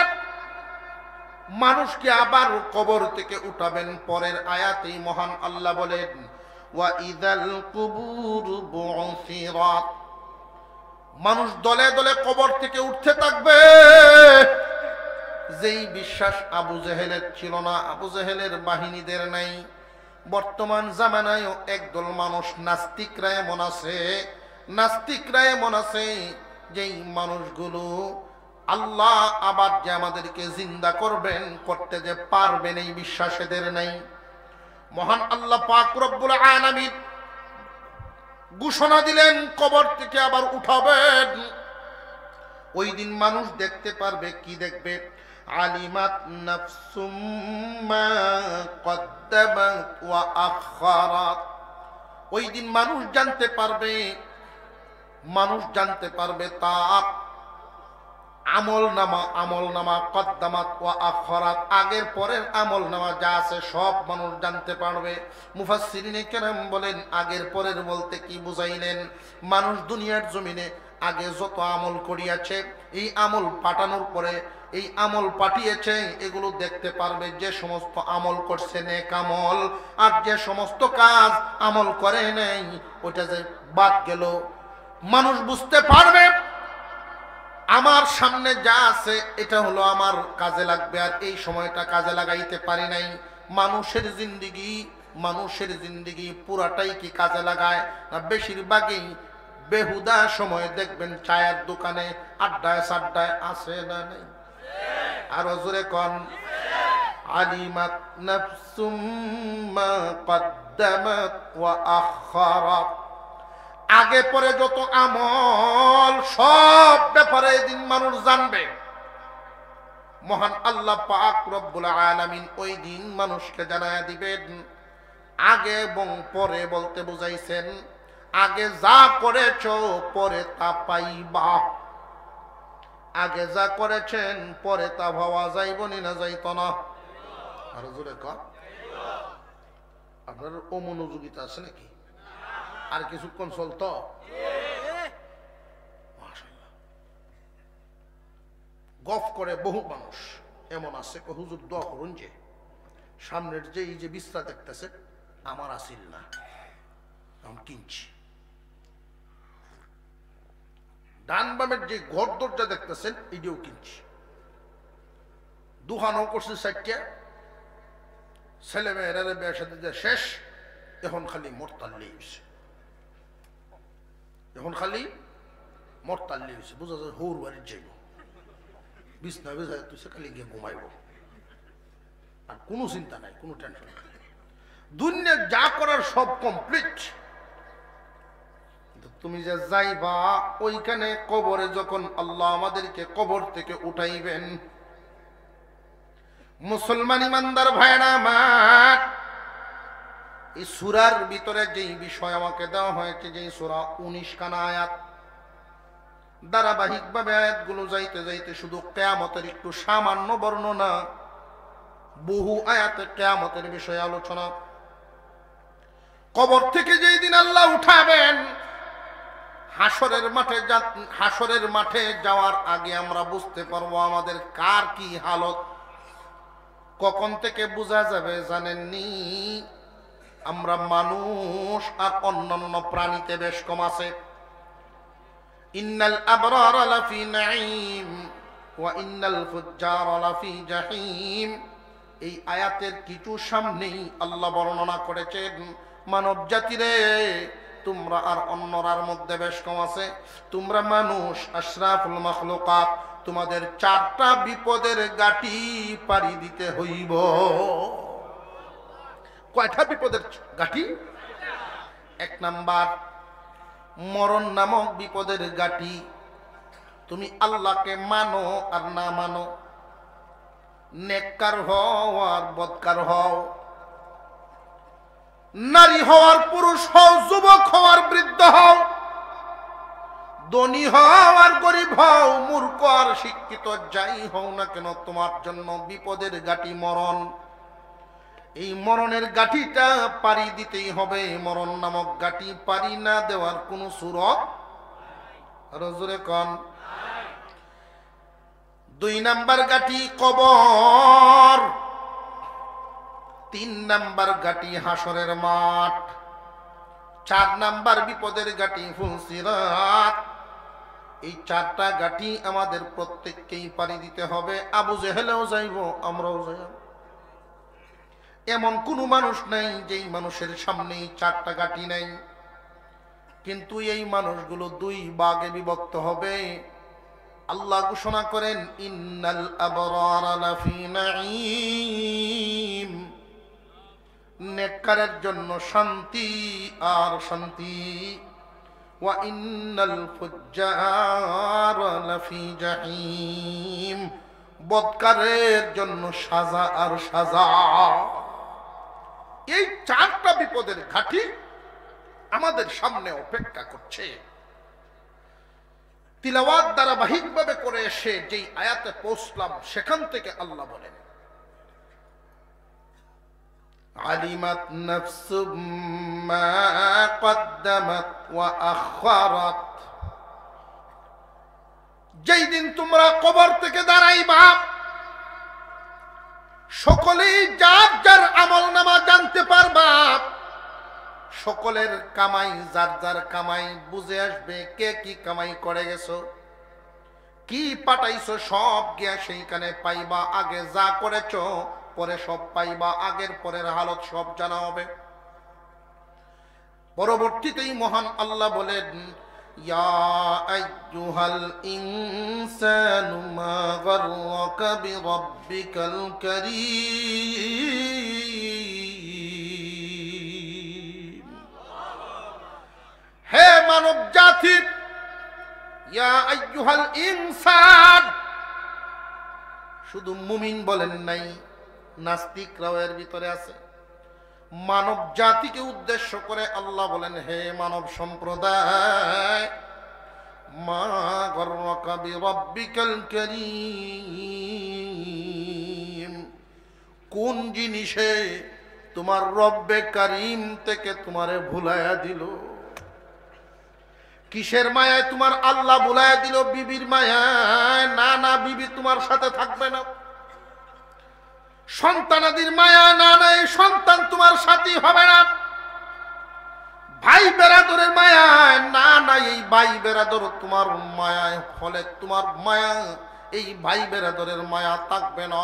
[SPEAKER 1] মানুষকে আবার কবর থেকে উঠাবেন। পরের আয়াতেই মহান আল্লাহ বলেন, ওয়া ইযাল কুবুর বু'সিরাত, মানুষ দলে দলে কবর থেকে উঠতে থাকবে। যেই বিশ্বাস আবু জেহেলের ছিল না, আবু জেহেলের বাহিনীদের নাই, বর্তমান জামানায়ও একদল মানুষ নাস্তিকরা এমন আছে, নাস্তিকরা এমন আছে, যেই মানুষগুলো আল্লাহ আবার যে আমাদেরকে জিন্দা করবেন, করতে যে পারবেন, এই বিশ্বাস এদের নাই। মহান আল্লাহ পাক রব্বুল আলামিন ঘোষণা দিলেন কবর থেকে আবার উঠাবেন। ওই দিন মানুষ দেখতে পারবে, কি দেখবে? আলিমাত নাফসুম মা কদ্দামাত ওয়া আখারাত। ওই দিন মানুষ জানতে পারবে, মানুষ জানতে পারবে তার আমল নামা কদ্দামাত ওয়া আখারাত, আগের পরের আমল নামা যা আছে সব মানুষ জানতে পারবে। মুফাসসিরিনে কেরাম বলেন, আগের পরের বলতে কি বুঝাইলেন? মানুষ দুনিয়ার জমিনে আগে যত আমল করিয়াছে, এই আমল পাঠানোর পরে এই আমল পাঠিয়েছে, এগুলো দেখতে পারবে। যে সমস্ত আমল করছে নেক আমল, আর যে সমস্ত কাজ আমল করে নাই, ওটা যে বাদ গেল, মানুষ বুঝতে পারবে আমার সামনে যা আছে এটা হলো আমার কাজে লাগবে, আর এই সময়টা কাজে লাগাইতে পারি নাই। মানুষের জিন্দেগি পুরাটাই কি কাজে লাগায় না? বেশিরভাগই বেহুদা সময় দেখবেন চায়ের দোকানে, আড্ডায় সাড্ডায় আছে না নেই? আরো জোরে কোন। আলিমাত নাফসুম মা কদ্দামাত ওয়া আখারাত, আগে পরে যত আমল সব ব্যাপারে এদিন মানুষ জানবে। মহান আল্লাহ পাক রব্বুল আলামিন ওই দিন মানুষকে জানায়া দিবেন। আগে এবং পরে বলতে বুঝাইছেন, আগে যা করেছো পরে তা পাইবা। আগে যা করেছেন পরে তা ভাবা যাইবনি না যাইত না? আরো জোরে কর। আপনার অমনোযোগিতা আছে নাকি? আর কিছুক্ষণ চলতো? গফ করে বহু মানুষ এমন আছে, হুজুর দোয়া করুন যে সামনের যে এই যে বিস্তার দেখতেছে আমার আসিল না, আমি কিনছি। ডান বামের যে ঘর দরজা দেখতেছেন এটিও কিনছি। দুহানো করছে সাইটটা, ছেলে মেয়েরা বিয়ে সাথে শেষ, এখন খালি মোরতাল্লি হয়েছে, এখন খালি মোরতাল্লি হয়েছে। বোঝা যায় হৌর বাড়ির যাইব, বিছনা বেজায় তুই খালি গিয়ে ঘুমাইব, আর কোনো চিন্তা নাই, কোনো টেনশন নাই। দুনিয়া যা করার সব কমপ্লিট। তুমি যে যাইবা ওইখানে কবরে, যখন আল্লাহ আমাদেরকে কবর থেকে উঠাইবেন, মুসলমান ইমানদার ভাইরা আমার, এই সূরার ভিতরে যেই বিষয় আমাকে দেওয়া হয়েছে, যেই সূরা 19 খানা আয়াত, ধারাবাহিকভাবে আয়াতগুলো যাইতে যাইতে শুধু কিয়ামতের একটু সামান্য বর্ণনা, বহু আয়াতে কিয়ামতের বিষয়ে আলোচনা। কবর থেকে যেই দিন আল্লাহ উঠাবেন, হাসরের মাঠে যাওয়ার আগে আমরা বুঝতে পারবো আমাদের কার কি হালত। কখন থেকে বোঝা যাবে জানেননি? আমরা মানুষ আর অন্যান্য প্রাণীতে বেশ কম আছে। ইন্নাল আবরারা লাফি নাঈম ওয়া ইন্নাল ফুজ্জারা লাফি জাহিম। এই আয়াতের কিছু সামনেই আল্লাহ বর্ণনা করেছেন, মানব জাতিরে তোমরা আর অন্যরার মধ্যে বেশ কম আছে, তোমরা মানুষ আশরাফুল মাখলুকাত, তোমাদের 4টা বিপদের গাটি পাড়ি দিতে হইব। কয়টা বিপদের গাটি? 1 নাম্বার মরণ নামক বিপদের গাটি। তুমি আল্লাহকে মানো আর না মানো, নেককার হও আর বদকার হও, নারী হওয়ার পুরুষ হও, যুবক হওয়ার বৃদ্ধ হও, ধনী হও আর গরিব হও, মূর্খ আর শিক্ষিত যাই হও না কেন, তোমার জন্য বিপদের গাটি মরণ। এই মরণের গাটিটা পাড়ি দিতেই হবে। মরণ নামক গাটি পাড়ি না দেওয়ার কোন সুরত রজুরে কন। 2 নাম্বার গাটি কবর, 3 নাম্বার গাটি হাসরের মাঠ, 4 নাম্বার বিপদের গাটি ফুলসিরাত। এই 4টা গাটি আমাদের প্রত্যেককেই পাড়ি দিতে হবে। আবু জেহেলও যাইব, আমরাও যাইব। এমন কোন মানুষ নাই যেই মানুষের সামনে 4টা গাটি নাই, কিন্তু এই মানুষগুলো 2 ভাগে বিভক্ত হবে। আল্লাহ ঘোষণা করেন, ইন্নাল আবরারা লাফি নাঈম, নেককারের জন্য শান্তি আর শান্তি, ওয়া ইন্নাল ফুজ্জারা লাফি জাহিম, বদকারের জন্য সাজা আর সাজা। এই 4টা বিপদের ঘাটি আমাদের সামনে অপেক্ষা করছে। তিলাওয়াত ধারাবাহিকভাবে করে এসে যেই আয়াতে পৌঁছলাম, সেখান থেকে আল্লাহ বলেন, আলিমাত নাফসুম মা কদ্দামাত ওয়া আখারাত। যেই দিন তোমরা কবর থেকে দাঁড়াইবা, সকলেই যার যার আমলনামা জানতে পারবা। সকলের কামাই, যার যার কামাই বুঝে আসবে, কে কি কামাই করে গেছো, কি পাঠাইছো, সব গিয়া সেইখানে পাইবা। আগে যা করেছো পরে সব পাইবা, আগের পরের হালত সব জানা হবে। পরবর্তীতেই মহান আল্লাহ বলেন, ইয়া আইয়ুহাল ইনসানু মা গাররাকা বিরাব্বিকাল কারীম। হে মানব জাতি, ইয়া আইয়ুহাল ইনসান, শুধু মুমিন বলেন নাই, নাস্তিকরাও এর ভিতরে আছে। মানব জাতিকে উদ্দেশ্য করে আল্লাহ বলেন, হে মানব সম্প্রদায়, মা গাররাকা বিরাব্বিকাল কারীম, কোন জিনিসে তোমার রব্বে কারীম থেকে তোমারে ভুলাইয়া দিল। কিসের মায়ায় তোমার আল্লাহ ভুলাইয়া দিল? বিবির মায়ায়? না না, বিবি তোমার সাথে থাকবে না। সন্তানাদির মায়া? না না, এই সন্তান তোমার সাথী হবে না। ভাই বেরাদরের মায়ায়? না না, এই ভাই বেরাদর তোমার মায়ায়, ফলে তোমার মায়া, এই ভাই বেরাদরের মায়া থাকবে না।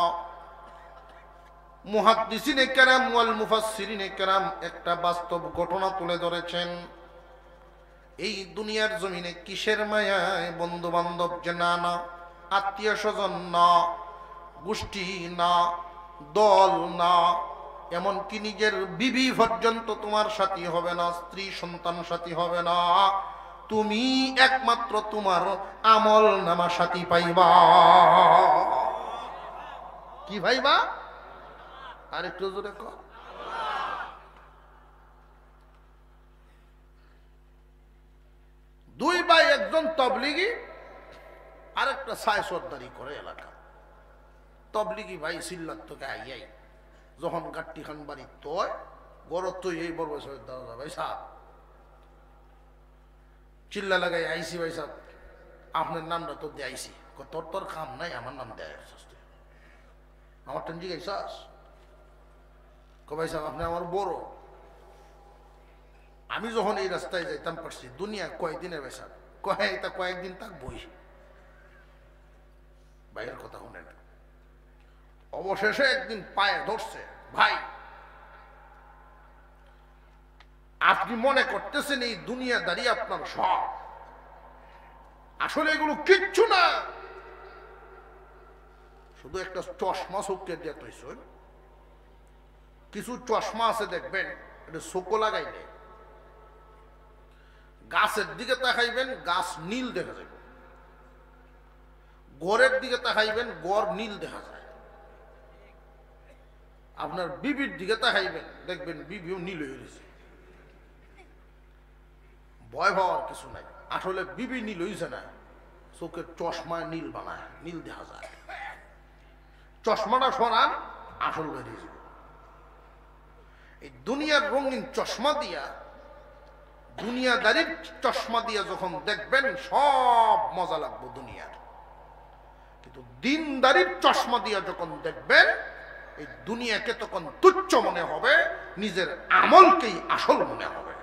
[SPEAKER 1] মুহাদ্দিসিনে কেরাম ওয়াল মুফাসসিরিনে কেরাম একটা বাস্তব ঘটনা তুলে ধরেছেন। এই দুনিয়ার জমিনে কিসের মায়ায়? বন্ধু বান্ধব যে না না, আত্মীয় স্বজন না, গোষ্ঠী না, দল না, এমনকি নিজের বিবি পর্যন্ত তোমার সাথী হবে না, স্ত্রী সন্তান সাথী হবে না। তুমি একমাত্র তোমার আমল নামা সাথী পাইবা। কি ভাইবা? আর একটু জোরে কর। দুই ভাই, একজন তবলিগি আর একটা সায় সর্দারি করে এলাকা। তবলিগি ভাই সিল্লার তোকে আইয়াই যখন গাট্টি খান বাড়ি তোয় বড় তুই এই বড় দাদা ভাই সাহ চিল্লা লাগাই আইসি ভাই সাহ, আপনার নামটা তো দিয়ে আইসি। তোর তোর কাম নাই, আমার নাম দেয় আমার টেনজি গাইছাস। ভাই সাহেব আপনি আমার বড়, আমি যখন এই রাস্তায় যাইতাম পারছি দুনিয়া কয়েকদিনের বেশা কয়েকদিন তাক বই, ভাইয়ের কথা শুনে না। অবশেষে একদিন পায়ে ধরছে, ভাই আপনি মনে করতেছেন এই দুনিয়াদারি আপনার সব, আসলে এগুলো কিচ্ছু না, শুধু একটা চশমা চোখে দিয়ে তৈরি। কিছু চশমা আছে দেখবেন, এটা চোখও লাগাইলে গাছের দিকে তাকাইবেন গাছ নীল দেখা যাবে, গড়ের দিকে তাকাইবেন গড় নীল দেখা যায়, আপনার বিবির দিকে তাকাইবেন দেখবেন বিবিও নীল হয়ে গেছে। ভয় পাওয়ার কিছু নাই, আসলে বিবি নীল হয়েছে না, চোখের চশমায় নীল বানায়, নীল দেখা যায়। চশমাটা সরান, আসল বেরিয়ে যাবে। এই দুনিয়ার রঙিন চশমা দিয়া, দুনিয়াদারির চশমা দিয়া যখন দেখবেন সব মজা লাগবে দুনিয়ার, কিন্তু দিনদারির চশমা দিয়া যখন দেখবেন এই দুনিয়াকে তখন তুচ্ছ মনে হবে, নিজের আমলকেই আসল মনে হবে।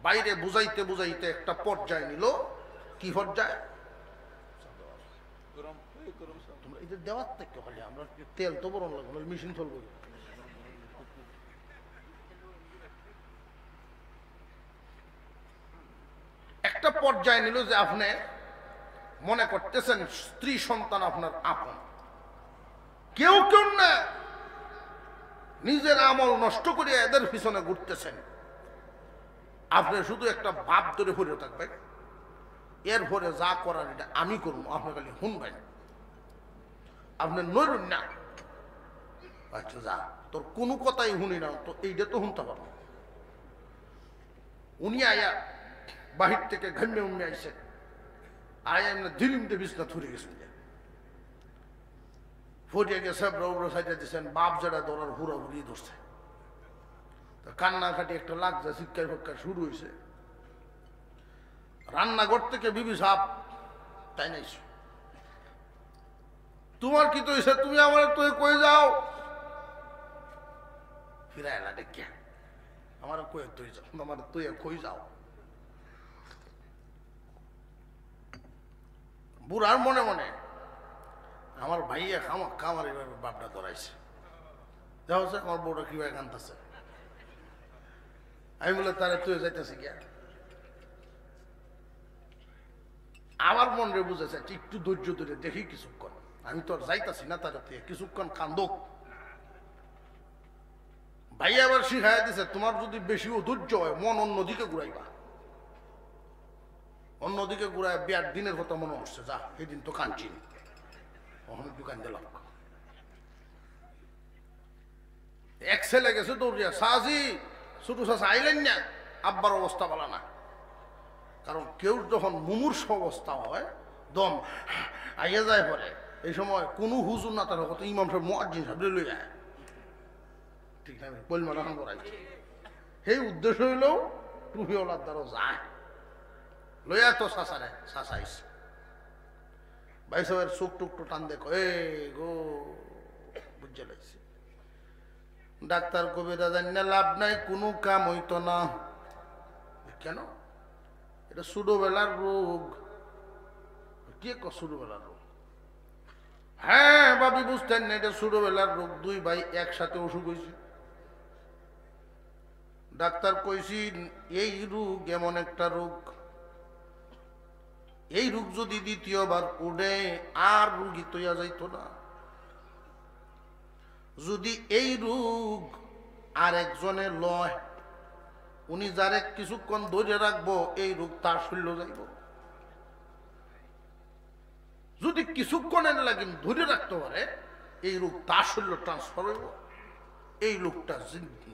[SPEAKER 1] বাইরে বুঝাইতে বুঝাইতে একটা পর্যায়ে নিল, কি পর্যায়ে? তোমরা এটা দেওয়ার থেকে খালি আমরা তেল তো বরণ লাগবে, মেশিন চলবো। একটা পর্যায়ে নিল যে আপনি মনে করতেছেন স্ত্রী সন্তান আপনার আপন, কেউ কেউ না, নিজের আমল নষ্ট করে এদের পিছনে ঘুরতেছেন। আপনি শুধু একটা ভাব ধরে পড়ে থাকবেন, এরপরে যা করার এটা আমি করবো, আপনি খালি শুনবেন, আপনি নড়ুন না। আচ্ছা যা, তোর কোনো কথাই শুনি না, তো এইটা তো শুনতে পারবো। উনি আয়া বাহির থেকে ঘামে উমে আইসে, আয়া এমনি দিলিমতে বিছনা থুরে গেছেন, ফুটে গেছে, ব্রৌব্র সাইডে দিচ্ছেন, বাপ যেটা ধরার হুড়া হুড়িয়ে ধরছে, কান্নাকাটি একটা লাগছে, শিক্ষার ফক্ষা শুরু হয়েছে। রান্নাঘর থেকে বিবি সাপ তাই নাই, তোমার কি তো হয়েছে, তুমি আমার তো কয়ে যাও, ফিরাই না ডেকে আমার কয়ে তুই যাও, আমার তুই কই যাও। বুড়ার মনে মনে আমার ভাইয়া খামার এভাবে বাপটা ধরাইছে, দেখো আমার বউটা কিভাবে কানতেছে, আমি বলে তারা তুই যাইতেছি গিয়া। আমার মন রে বুঝেছে একটু ধৈর্য ধরে দেখি কিছুক্ষণ, আমি তো আর যাইতাছি না, তারা কিছুক্ষণ কান্দক। ভাই আবার শিখাই দিছে, তোমার যদি বেশি অধৈর্য হয় মন অন্যদিকে ঘুরাইবা, অন্যদিকে ঘুরায় বিয়ার দিনের কথা মনে হচ্ছে, যা এই দিন তো কাঁদছিনি, একটু কান্দে লাগ। এক ছেলে গেছে দৌড়িয়া, সাজি ছোট চাষা আইলেন না, আব্বার অবস্থা বলা না, কারণ কেউ যখন মুমূর্ষ অবস্থা হয় দম আইয়া যায় পরে, এই সময় কোনো হুজুর না, তার কত ইমাম সাহেব মুয়াজ্জিন সাহেব লই যায়, ঠিক না, পরিমাণ এখন করাই সেই উদ্দেশ্য হইলেও টুপিওয়ালার দ্বারা যায়, লইয়া তো শাসারে শাসাইস। ভাই সাহেবের চোখ টুকটু টান দেখো, এ গো বুঝে লাগছে। ডাক্তার কবিরা জানি লাভ নাই, কোনো কাম হইতো না। কেন? এটা ছোটবেলার রোগ। কে ছোটবেলার রোগ? হ্যাঁ ভাবি বুঝতেন না, এটা ছোটবেলার রোগ। দুই ভাই একসাথে অসুখ হয়েছে। ডাক্তার কইছি এই রোগ এমন একটা রোগ, এই রোগ যদি দ্বিতীয়বার উঠে আর রোগী তৈয়া যাইত না। যদি এই রোগ আর একজনে লয়, উনি যারে কিছুক্ষণ ধরে রাখবো, এই রোগ তার শরীর যাইব। যদি কিছুক্ষণের লাগে ধরে রাখতে পারে, এই রোগ তার শরীর ট্রান্সফার হইব, এই লোকটা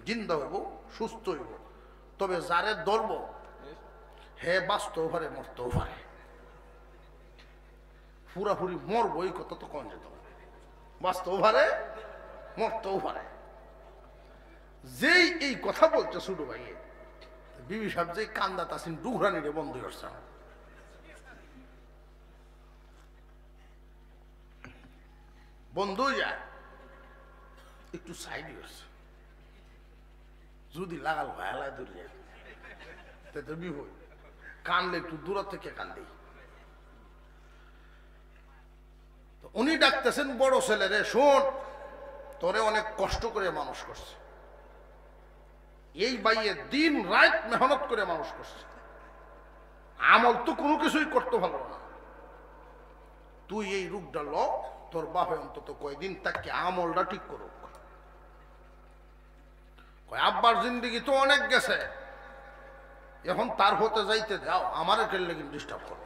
[SPEAKER 1] জিন্দা হইব, সুস্থ হইব। তবে যারে ধরব হে বাঁচতেও পারে, মরতেও পারে। পুরাপুরি মরবো এই কথা তো কন যেত, বাঁচতেও পারে মরতেও পারে। যেই এই কথা বলছে ছোট ভাইয়ে, বিবি সাহেব যে কান্দা তাসিন ডুঘরানি রে বন্ধ করছে, বন্ধ হয়ে যায়, একটু সাইড হয়েছে। যদি লাগাল ভায়ালায় ধরে তো বিপদ, কানলে একটু দূর থেকে কান্দি। তো উনি ডাকতেছেন বড় ছেলেরে, শোন তোরে অনেক কষ্ট করে মানুষ করছে, এই বাইয়ে দিন রাত মেহনত করে মানুষ করছে, আমল তো কোনো কিছুই করতে ভালো না, তুই এই রূপটা ল, তোর বাপে অন্তত কয়দিন তাকে আমলটা ঠিক করুক। আব্বার জিন্দিগি তো অনেক গেছে, এখন তার হতে যাইতে যাও, আমার এটার লেগে ডিস্টার্ব করো।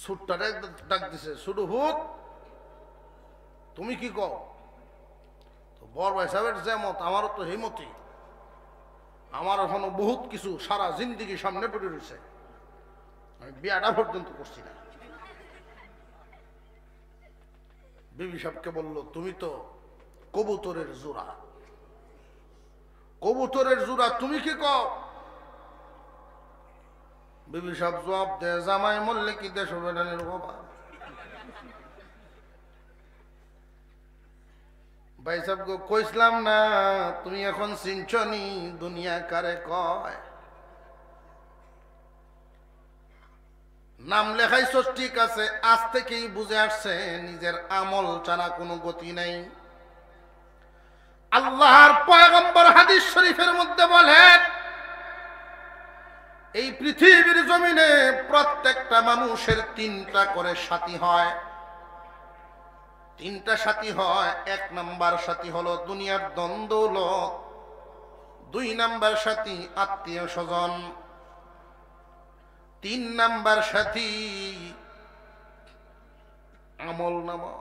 [SPEAKER 1] সুটটারে ডাক দিছে, শুধু হুত তুমি কি কও? তো বড় ভাই সাহেবের যে মত, আমারও তো হিমতি, আমার এখনো বহুত কিছু সারা জিন্দিগি সামনে পড়ে রয়েছে, আমি বিয়াটা পর্যন্ত করছি না। বিবি সাহেবকে বলল, তুমি তো কবুতরের জোড়া, কবুতরের জোড়া, তুমি কি কও? বিবি সাহেব জবাব দে, জামাই মরলে কি দেশ হবে না বাবা? ভাই সাহেব কইসলাম না, তুমি এখন চিনছনি দুনিয়া কারে কয়? নাম লেখাইছস ঠিক আছে, আজ থেকেই বুঝে আসছে নিজের আমল ছাড়া কোনো গতি নাই। আল্লাহর পয়গম্বর হাদিস শরীফের মধ্যে বলেন, এই পৃথিবীর জমিনে প্রত্যেকটা মানুষের তিনটা করে সাথী হয়, তিনটা সাথী হয়। এক নাম্বার সাথী হলো দুনিয়ার দ্বন্দ্বলত, দুই নাম্বার সাথী আত্মীয় স্বজন, তিন নাম্বার সাথী আমল নামা।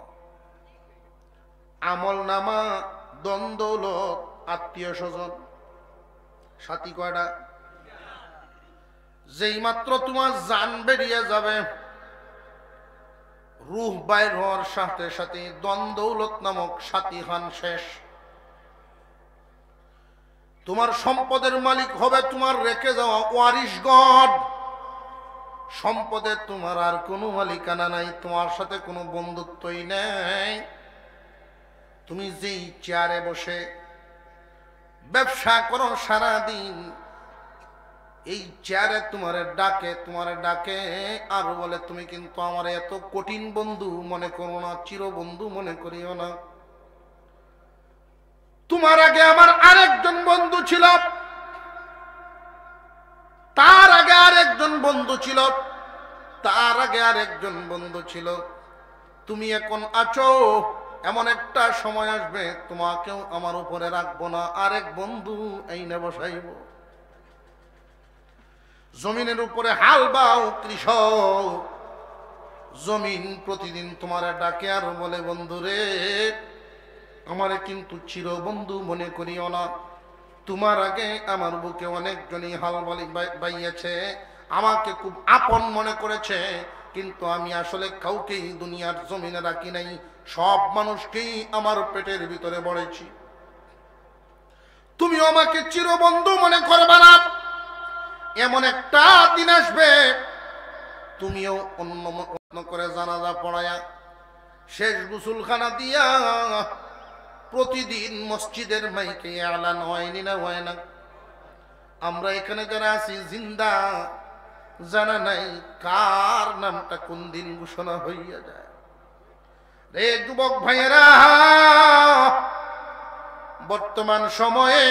[SPEAKER 1] আমল নামা, দ্বন্দ্বলত, আত্মীয় স্বজন, সাথী কয়টা? যেই মাত্র তোমার জান বেরিয়ে যাবে, রূহ বাইর হওয়ার সাথে সাথে দ্বন্দ্বলত নামক সাথী খান শেষ। তোমার সম্পদের মালিক হবে তোমার রেখে যাওয়া ওয়ারিশগণ, সম্পদে তোমার আর কোনো মালিকানা নাই, তোমার সাথে কোনো বন্ধুত্বই নেই। তুমি যেই চেয়ারে বসে ব্যবসা করো সারাদিন, এই চেয়ারে তোমার ডাকে আর বলে, তুমি কিন্তু আমার এত কঠিন বন্ধু মনে করো না, চিরবন্ধু মনে করিও না। তোমার আগে আমার আরেকজন বন্ধু ছিল, তার আগে আরেকজন বন্ধু ছিল, তার আগে আরেকজন বন্ধু ছিল। তুমি এখন আছো, এমন একটা সময় আসবে তোমাকেও আমার উপরে রাখবো না, আরেক বন্ধু এইনে বসাইব। জমিনের উপরে হাল বাও কৃষক, জমিন প্রতিদিন তোমার ডাকে আর বলে, বন্ধুরে আমারে কিন্তু চিরবন্ধু মনে করিও না। তোমার আগে আমার বুকে অনেকজনই হাল বাইয়েছে, আমাকে খুব আপন মনে করেছে, কিন্তু আমি আসলে কাউকেই দুনিয়ার জমিনে রাখি নাই, সব মানুষকেই আমার পেটের ভিতরে বড়েছি। তুমিও আমাকে চিরবন্ধু মনে করবে না, এমন একটা দিন আসবে তুমিও অন্য করে জানাজা পড়ায়া শেষ গোসলখানা দিয়া প্রতিদিন মসজিদের মাইকে আলান হয়নি না, হয় না? আমরা এখানে যারা আছি জিন্দা, জানা নাই কার নামটা কোন দিন ঘোষণা হইয়া যায়। রে যুবক ভাইয়েরা, বর্তমান সময়ে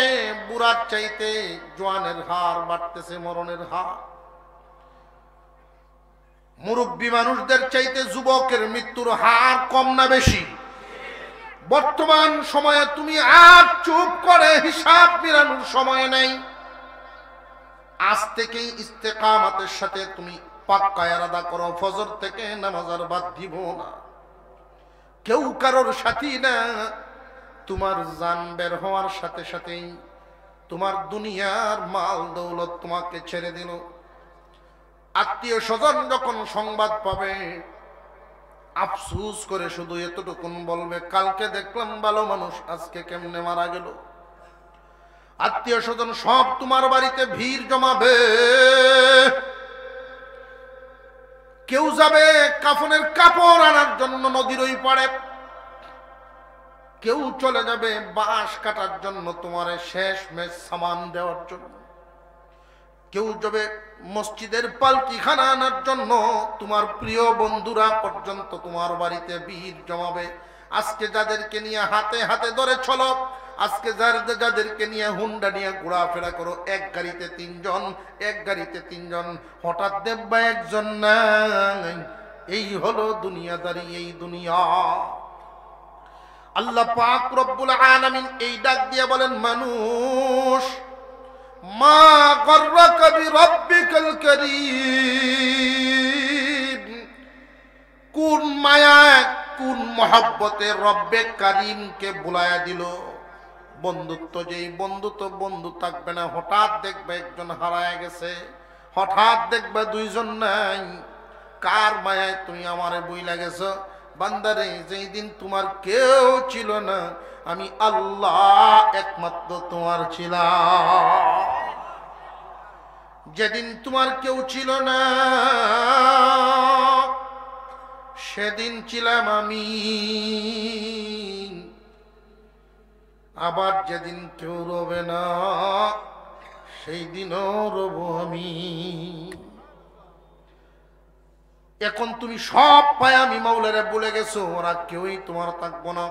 [SPEAKER 1] বুড়ার চাইতে জোয়ানের হার বাড়তেছে, মরণের হার। মুরব্বী মানুষদের চাইতে যুবকের মৃত্যুর হার কম না বেশি? বর্তমান সময়ে তুমি আর চুপ করে হিসাব মিলানোর সময় নেই। আজ থেকেই ইস্তেকামাতের সাথে তুমি পাক্কা ইরাদা করো, ফজর থেকে নামাজ আর বাদ দিব না। কেউ কারোর সাথী না, তোমার জান বের হওয়ার সাথে সাথেই তোমার দুনিয়ার মাল দৌলত তোমাকে ছেড়ে দিল। আত্মীয় স্বজন যখন সংবাদ পাবে, আফসুস করে শুধু এতটুকুন বলবে, কালকে দেখলাম ভালো মানুষ, আজকে কেমনে মারা গেল। আত্মীয় স্বজন সব তোমার বাড়িতে ভিড় জমাবে। কেউ যাবে কাফনের কাপড় আনার জন্য নদীর ওই পাড়ে, কেউ চলে যাবে বাঁশ কাটার জন্য তোমার শেষ মেশ সামান দেওয়ার জন্য, কেউ যাবে মসজিদের পালকিখানা আনার জন্য, তোমার প্রিয় বন্ধুরা পর্যন্ত তোমার বাড়িতে ভিড় জমাবে। আজকে যাদেরকে নিয়ে হাতে হাতে ধরে চলো, আজকে যাদেরকে নিয়ে হুন্ডা নিয়ে ঘোরাফেরা করো, এক গাড়িতে তিনজন, এক গাড়িতে তিনজন, হঠাৎ দেখবা একজন নাই। এই হলো দুনিয়াদারি, এই দুনিয়া। আল্লাহ পাক রব্বুল আলামিন এই ডাক দিয়ে বলেন, মানুষ মা গররাকা বিরাব্বিকাল কারীম, কোন মায়া কোন মহব্বতে রব্বে কারীমকে বুলায়া দিল। বন্ধুত্ব, যেই বন্ধুত্ব বন্ধু থাকবে না, হঠাৎ দেখবে একজন হারায় গেছে, হঠাৎ দেখবে দুইজন নাই। কার মায়ায় তুমি আমারে বইলা গেছো? বান্দারে, যেই দিন তোমার কেউ ছিল না, আমি আল্লাহ একমাত্র তোমার ছিলাম। যেদিন তোমার কেউ ছিল না, সেদিন ছিলাম আমি। আবার যেদিন কেউ রবে না, সেই দিনও রব আমি। এখন তুমি সব পায় আমি মাওলারে বলে গেছো, ওরা কেউই তোমার থাকবো না।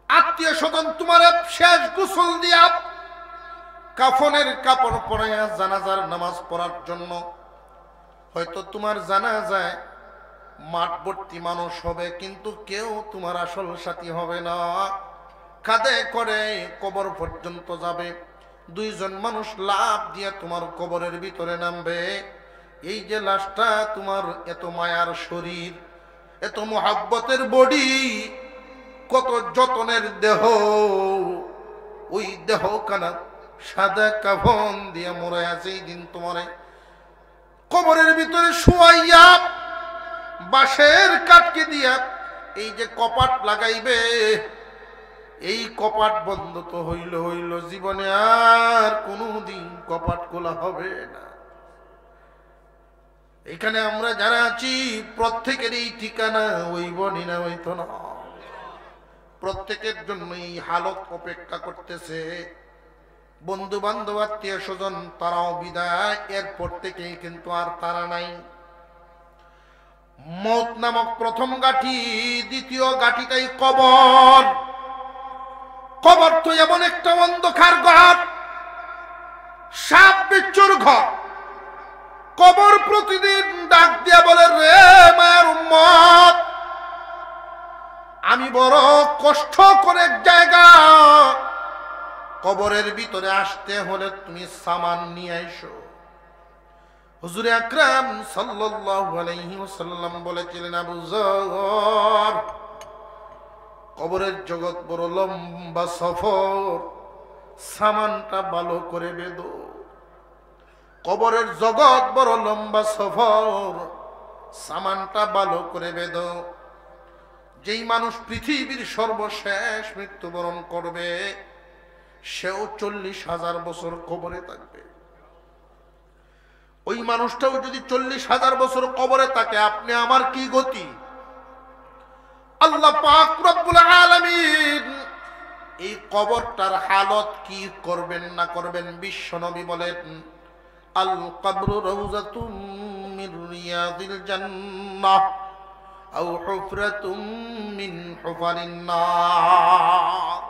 [SPEAKER 1] আত্মীয় স্বজন তোমার শেষ গোসল দিয়া কাফনের কাপড় পরাইয়া জানাজার নামাজ পড়ার জন্য, হয়তো তোমার জানাজায় মাঠ ভর্তি মানুষ হবে, কিন্তু কেউ তোমার আসল সাথী হবে না। কাঁধে করে কবর পর্যন্ত যাবে, দুইজন মানুষ লাফ দিয়ে তোমার কবরের ভিতরে নামবে। এই যে লাশটা, তোমার এত মায়ার শরীর, এত মোহাব্বতের বডি, কত যতনের দেহ, ওই দেহ কানা সাদা কাফন দিয়ে মরে আছে। এই দিন তোমারে কবরের ভিতরে শুয়াইয়া বাঁশের কাঠকে দিয়া এই যে কপাট লাগাইবে, এই কপাট বন্ধ তো হইল হইল, জীবনে আর কোনদিন কপাট খোলা হবে না। এখানে আমরা যারা আছি প্রত্যেকের এই ঠিকানা ওই বনি না, ওই তো না, প্রত্যেকের জন্য এই হালত অপেক্ষা করতেছে। বন্ধু বান্ধব আত্মীয় স্বজন তারাও বিদায়, এরপর থেকেই কিন্তু আর তারা নাই। মৌত নামক প্রথম গাঠি, দ্বিতীয় গাঠিটাই কবর। কবর তো এমন একটা অন্ধকার ঘর, সাপ বিচ্ছুর ঘর। কবর প্রতিদিন ডাক দিয়া বলে, রে মায়ের উম্মত, আমি বড় কষ্ট করে জায়গা, কবরের ভিতরে আসতে হলে তুমি সামান নিয়ে আইসো। হুজুর আকরাম সাল্লাল্লাহু আলাইহি ওয়াসাল্লাম বলেছিলেন, আবু যর, কবরের জগৎ বড় লম্বা সফর, সামানটা ভালো করে বেঁধো। কবরের জগৎ বড় লম্বা সফর, সামানটা ভালো করে বেঁধো। যেই মানুষ পৃথিবীর সর্বশেষ মৃত্যুবরণ করবে, সেও 40,000 বছর কবরে থাকবে। ওই মানুষটাও যদি 40,000 বছর কবরে থাকে, আপনি আমার কি গতি? আল্লাহ পাক রব্বুল আলামিন এই কবরটার হালত কি করবেন না করবেন, বিশ্বনবী বলেন, আল কবরু রাউযাতুম মির রিয়াদিল জান্নাহ আও হুফরাতুম মিন হুফারিন নার।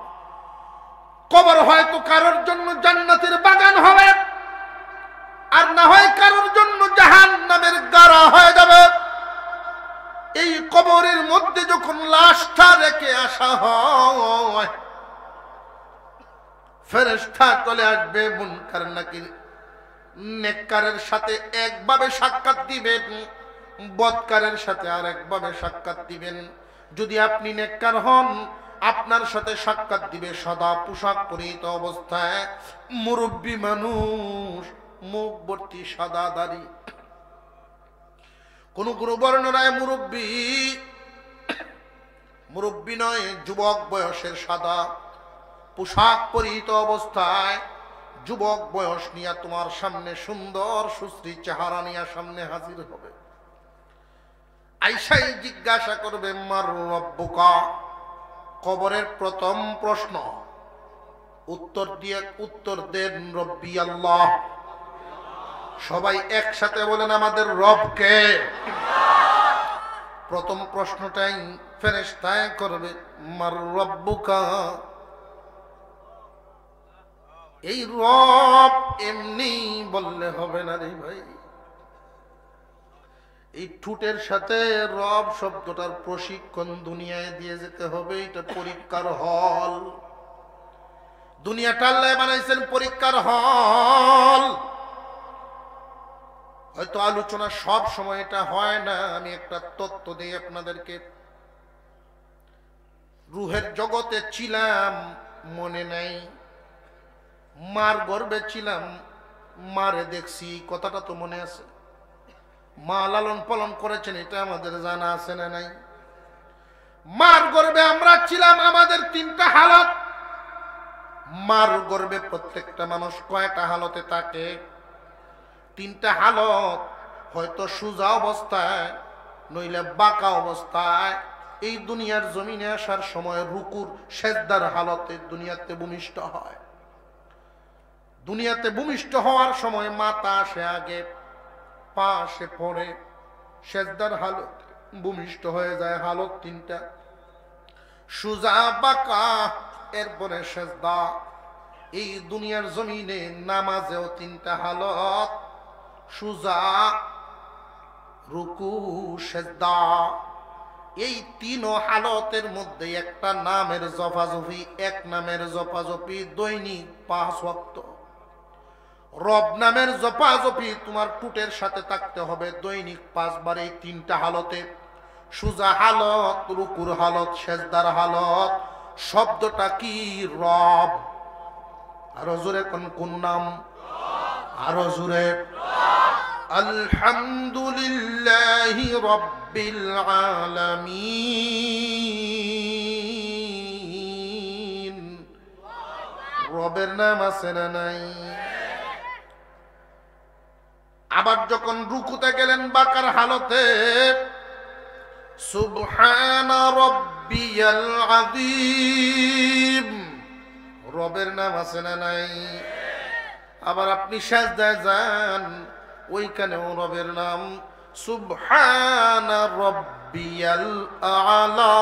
[SPEAKER 1] কবর হয়তো কারোর জন্য জান্নাতের বাগান হবে, আর না হয় কারোর জন্য জাহান্নামের গাড়া হয়ে যাবে। এই কবরের মধ্যে যখন লাশটা রেখে আসা হয়, ফেরেশতা চলে আসবে, মুনকার নাকির নেককারের সাথে একভাবে সাক্ষাৎ দিবেন, বদকারের সাথে আর একভাবে সাক্ষাৎ দিবেন। যদি আপনি নেককার হন, আপনার সাথে সাক্ষাৎ দিবে সাদা পোশাক পরিহিত অবস্থায় মুরব্বী মানুষ, মুখ ভর্তি সাদা দাড়ি। কোন কোন বর্ণনায় মুরব্বী নয়, যুবক বয়সের সাদা পোশাক পরিহিত অবস্থায় যুবক বয়স নিয়ে তোমার সামনে সুন্দর সুশ্রী চেহারা নিয়ে সামনে হাজির হবে। আইসাই জিজ্ঞাসা করবে, মার রব্বুকা। কবরের প্রথম প্রশ্ন, উত্তর দেন রব্বি আল্লাহ। সবাই একসাথে বলেন আমাদের রব কে? প্রথম প্রশ্নটাই ফেরেশতায় করবে, মার রব্বুকা। এই রব এমনি বললে হবে না রে ভাই, এই ঠুটের সাথে রব শব্দটার প্রশিক্ষণ দুনিয়ায় দিয়ে যেতে হবে। এটা পরীক্ষার হল। দুনিয়াটা আল্লাহ বানাইছেন পরীক্ষার হল। হয়তো আলোচনা সব সময় এটা হয় না, আমি একটা তত্ত্ব দিই আপনাদেরকে। রুহের জগতে ছিলাম, মনে নাই, মার গর্ভে ছিলাম, মারে দেখছি, কথাটা তো মনে আছে। মা লালন পালন করেছেন, এটা আমাদের জানা আছে না নাই? মার গর্ভে আমরা ছিলাম, আমাদের তিনটা হালত। মার গর্ভে প্রত্যেকটা মানুষ কয়টা হালতে থাকে? তিনটা হালত। হয়তো সোজা অবস্থায়, নইলে বাঁকা অবস্থায় এই দুনিয়ার জমিনে আসার সময় রুকুর সেজদার হালতে দুনিয়াতে ভূমিষ্ঠ হয়। দুনিয়াতে ভূমিষ্ঠ হওয়ার সময় মাথা আসে আগে, পা আসে পরে, সেজদার হালত ভূমিষ্ঠ হয়ে যায়। হালত তিনটা, সোজা বাঁকা, এরপরে সেজদা। এই দুনিয়ার জমিনে নামাজেও তিনটা হালত, সোজা, রুকু, সেজদা। এই তিন হালতের মধ্যে একটা নামের জফাজফি, এক নামের জফাজফি দৈনিক 5 ওয়াক্ত। রব নামের জপাজপি তোমার টুটের সাথে থাকতে হবে দৈনিক 5 বার। এই তিনটা হালতে, সুজা হালত, রুকুর হালত, সেজদার হালত। শব্দটা কি? রব। আরো জোরে কোন নাম? আরো জোরে। আলহামদুলিল্লাহি রাব্বিল আলামিন। রবের নাম আছে না নাই? আবার যখন রুকুতে গেলেন বাকার হালতে, সুবহানা রাব্বিয়াল আযীম। রবের নাম আছে না নাই? আবার আপনি সাজদায় যান, ওইখানেও রবের নাম, সুবহানা রাব্বিয়াল আ'লা।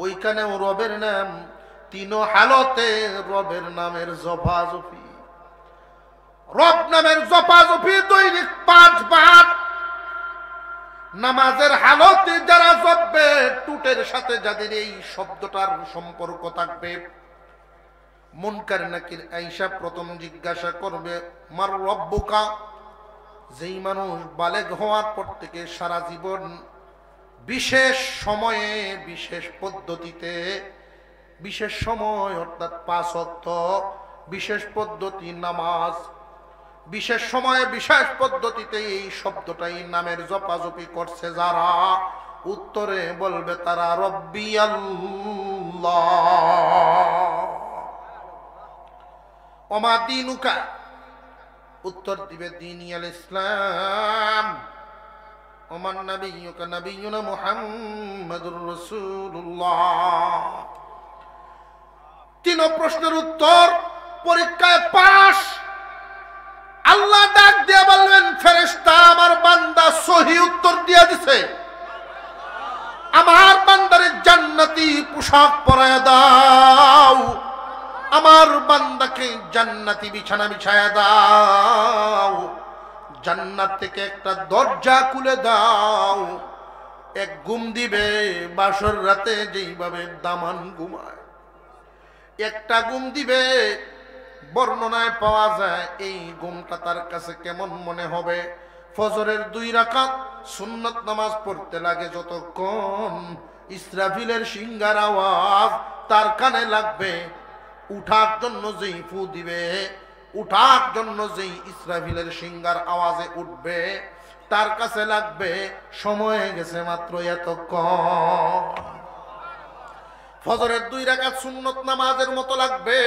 [SPEAKER 1] ওইখানেও রবের নাম। তিন হালতে রবের নামের জফাজফি। রব নামের জপাজপি দৈনিক 5 বার। নামাজের হালতে যারা জপবে, টুটের সাথে যাদের এই শব্দটার সম্পর্ক থাকবে, মুনকার নাকির আয়েশা প্রথম জিজ্ঞাসা করবে, মার রব্বুকা। যেই মানুষ বালেগ হওয়ার পর থেকে সারা জীবন বিশেষ সময়ে, বিশেষ পদ্ধতিতে, বিশেষ সময় অর্থাৎ 5 ওয়াক্ত, বিশেষ পদ্ধতি নামাজ, বিশেষ সময়ে বিশেষ পদ্ধতিতে এই শব্দটাই নামের জপাজপি করছে যারা, উত্তরে বলবে তারা রব্বি আল্লাহ। ওমা দীনুকা, উত্তর দিবে দীনি আল ইসলাম। ওমান নবিয়ুকা নবিয়ুনা মুহাম্মাদুর রাসূলুল্লাহ। তিন প্রশ্নের উত্তর পরীক্ষায় পাস। আল্লাহ ডাক দিয়ে বলবেন, ফেরেশতা আমার বান্দা সহি উত্তর দিয়ে দিছে, আমার বান্দারে জান্নাতি পোশাক পরায় দাও, আমার বান্দাকে জান্নাতি বিছানা বিছায়া দাও, জান্নাত থেকে একটা দরজা খুলে দাও। এক ঘুম দিবে বাসর রাতে যেইভাবে দামান ঘুমায়, একটা ঘুম দিবে। বর্ণনায় পাওয়া যায় এই ঘুমটা তার কাছে কেমন মনে হবে। ফজরের 2 রাকাত সুন্নত নামাজ পড়তে লাগে যতক্ষণ, ইসরাফিলের সিংহার আওয়াজ তার কানে লাগবে। উঠার জন্য যেই ফু দিবে, উঠার জন্য যেই ইসরাফিলের সিংহার আওয়াজে উঠবে, তার কাছে লাগবে সময় গেছে মাত্র এতক্ষণ। ফজরের 2 রাকাত সুন্নত নামাজের মতো লাগবে।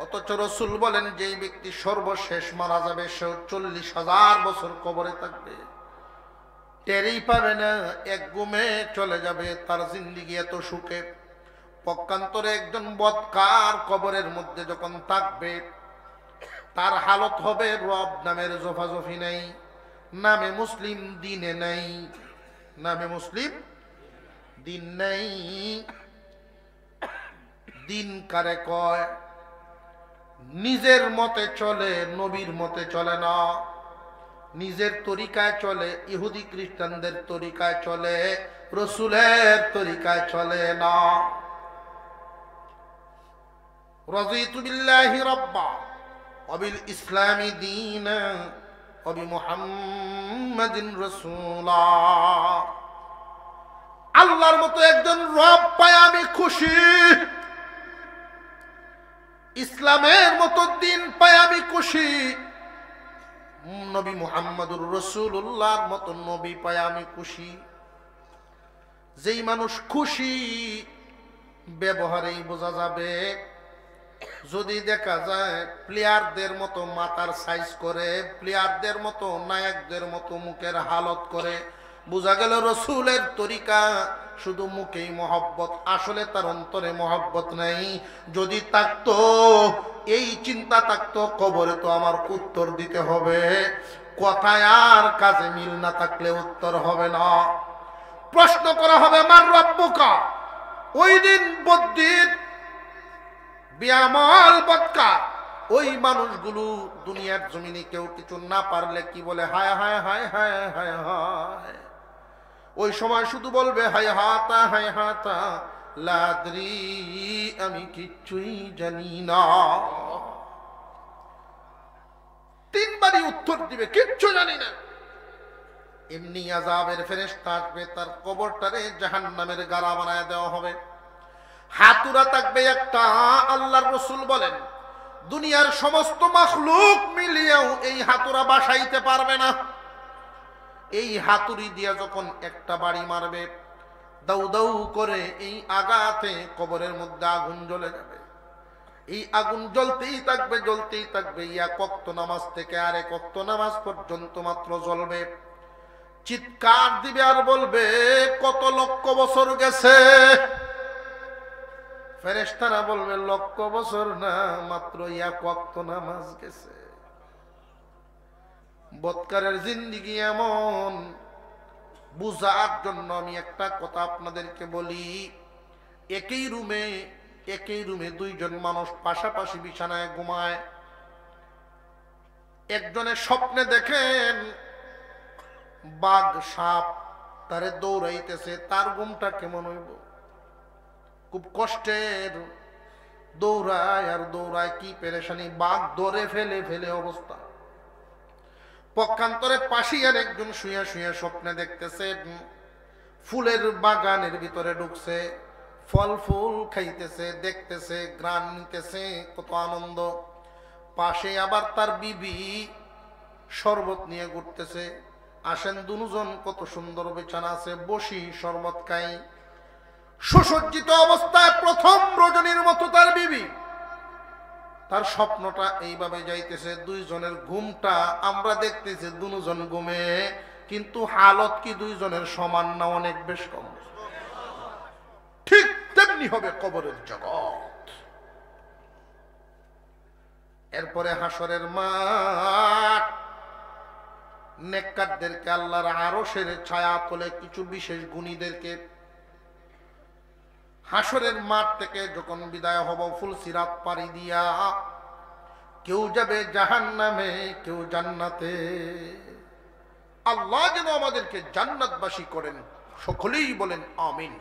[SPEAKER 1] অথচ রাসূল বলেন, যেই ব্যক্তি সর্বশেষ মারা যাবে সে 40,000 বছর কবরে থাকবে, টেরই পাবে না, এক ঘুমে চলে যাবে তার জিন্দেগি এত সুখে। পক্ষান্তরে একজন বদকার কবরের মধ্যে যখন থাকবে, তার হালত হবে রব নামের জফাজফি নেই, নামে মুসলিম দিনে নেই, নামে মুসলিম দিন নেই। দিন কারে কয়? নিজের মতে চলে, নবীর মতে চলে না, নিজের তরিকায় চলে, ইহুদি খ্রিস্টানদের তরিকায় চলে, রসুলের তরিকায় চলে না। রাযীতু বিল্লাহি রাব্বা ওয়া বিল ইসলামি দীনা ওয়া বিমুহাম্মাদিন রাসূলা। আল্লাহর মতো একজন রব পায় আমি খুশি, ইসলামের মতো দিন পায় আমি খুশি, নবী মুহাম্মদুর রাসূলুল্লাহর মতো নবী পায় আমি খুশি। যেই মানুষ খুশি ব্যবহারেই বোঝা যাবে। যদি দেখা যায় প্লেয়ারদের মতো মাথার সাইজ করে, প্লেয়ারদের মতো নায়কদের মতো মুখের হালত করে, বোঝা গেল রসুলের তরিকা শুধু মুখেই মহব্বত, আসলে তার অন্তরে মহব্বত নাই। যদি থাকতো, এই চিন্তা থাকতো, কবরে তো আমার উত্তর দিতে হবে, কথায় আর কাজে মিল না থাকলে উত্তর হবে না। প্রশ্ন করা হবে মান রব্বুকা, ওই দিন বদ্দিন বিয়ামল বদকার ওই মানুষগুলো দুনিয়ার জমিনে কেউ কিছু না পারলে কি বলে? হায় হায় হায় হায় হায় হায়। ওই সময় শুধু বলবে হায় হাতা হায় হাতা লাদ্রি, আমি কিচ্ছুই জানি না। তিনবারই উত্তর দিবে কিচ্ছু জানি না। এমনি আযাবের ফেরেশতা আসবে, তার কবরটারে জাহান্নামের গাড়া বানায় দেওয়া হবে। হাতুরা থাকবে একটা। আল্লাহর রাসূল বলেন দুনিয়ার সমস্ত মাখলুক মিলিয়েও এই হাতুরা বাসাইতে পারবে না। এই হাতুড়ি দিয়া যখন একটা বাড়ি মারবে, দাউ দাউ করে এই আগাতে কবরের মধ্যে আগুন জ্বলে যাবে। এই আগুন জ্বলতেই থাকবে, জ্বলতেই থাকবে। এক ওয়াক্ত নামাজ থেকে আরেক ওয়াক্ত নামাজ পর্যন্ত মাত্র জ্বলবে। চিৎকার দিবে আর বলবে কত লক্ষ বছর গেছে। ফেরেশতারা বলবে লক্ষ বছর না, মাত্র এক ওয়াক্ত নামাজ গেছে। বদকারের জিন্দেগি এমন। বুঝার জন্য আমি একটা কথা আপনাদেরকে বলি। একই রুমে দুইজন মানুষ পাশাপাশি বিছানায় ঘুমায়। একজনের স্বপ্নে দেখেন বাঘ সাপ তারে দৌড়াইতেছে, তার ঘুমটা কেমন হইব? খুব কষ্টের। দৌড়ায় আর দৌড়ায়, কি পেরেশানি, বাঘ ধরে ফেলে অবস্থা। পক্ষান্তরে পাশিয়ার একজন শুয়ে শুয়ে স্বপ্নে দেখতেছে ফুলের বাগানের ভিতরে ঢুকছে, ফল ফুল খাইতেছে, দেখতেছে, গ্রান নিতেছে, কত আনন্দ। পাশে আবার তার বিবি শরবত নিয়ে ঘুরতেছে। আসেন দুজন, কত সুন্দর বিছানা আছে, বসি শরবত খাই। সুসজ্জিত অবস্থায় প্রথম রজনীর মতো তার বিবি। তার স্বপ্নটা এইভাবে যাইতেছে, দুইজনের ঘুমটা আমরা দেখতেছি দুজন ঘুমে, কিন্তু হালত কি দুইজনের সমান না অনেক বেশ কম? ঠিক তেমনি হবে কবরের জগৎ। এরপরে হাসরের মাঠ। নেককারদেরকে আল্লাহর আরশের ছায়া তলে, কিছু বিশেষ গুণীদেরকে হাসরের মাঠ থেকে যখন বিদায় হব, ফুলসিরাত পাড়ি দিয়া কেউ যাবে জাহান্নামে, কেউ জান্নাতে। আল্লাহ যেন আমাদেরকে জান্নাতবাসী করেন, সকলেই বলেন আমিন।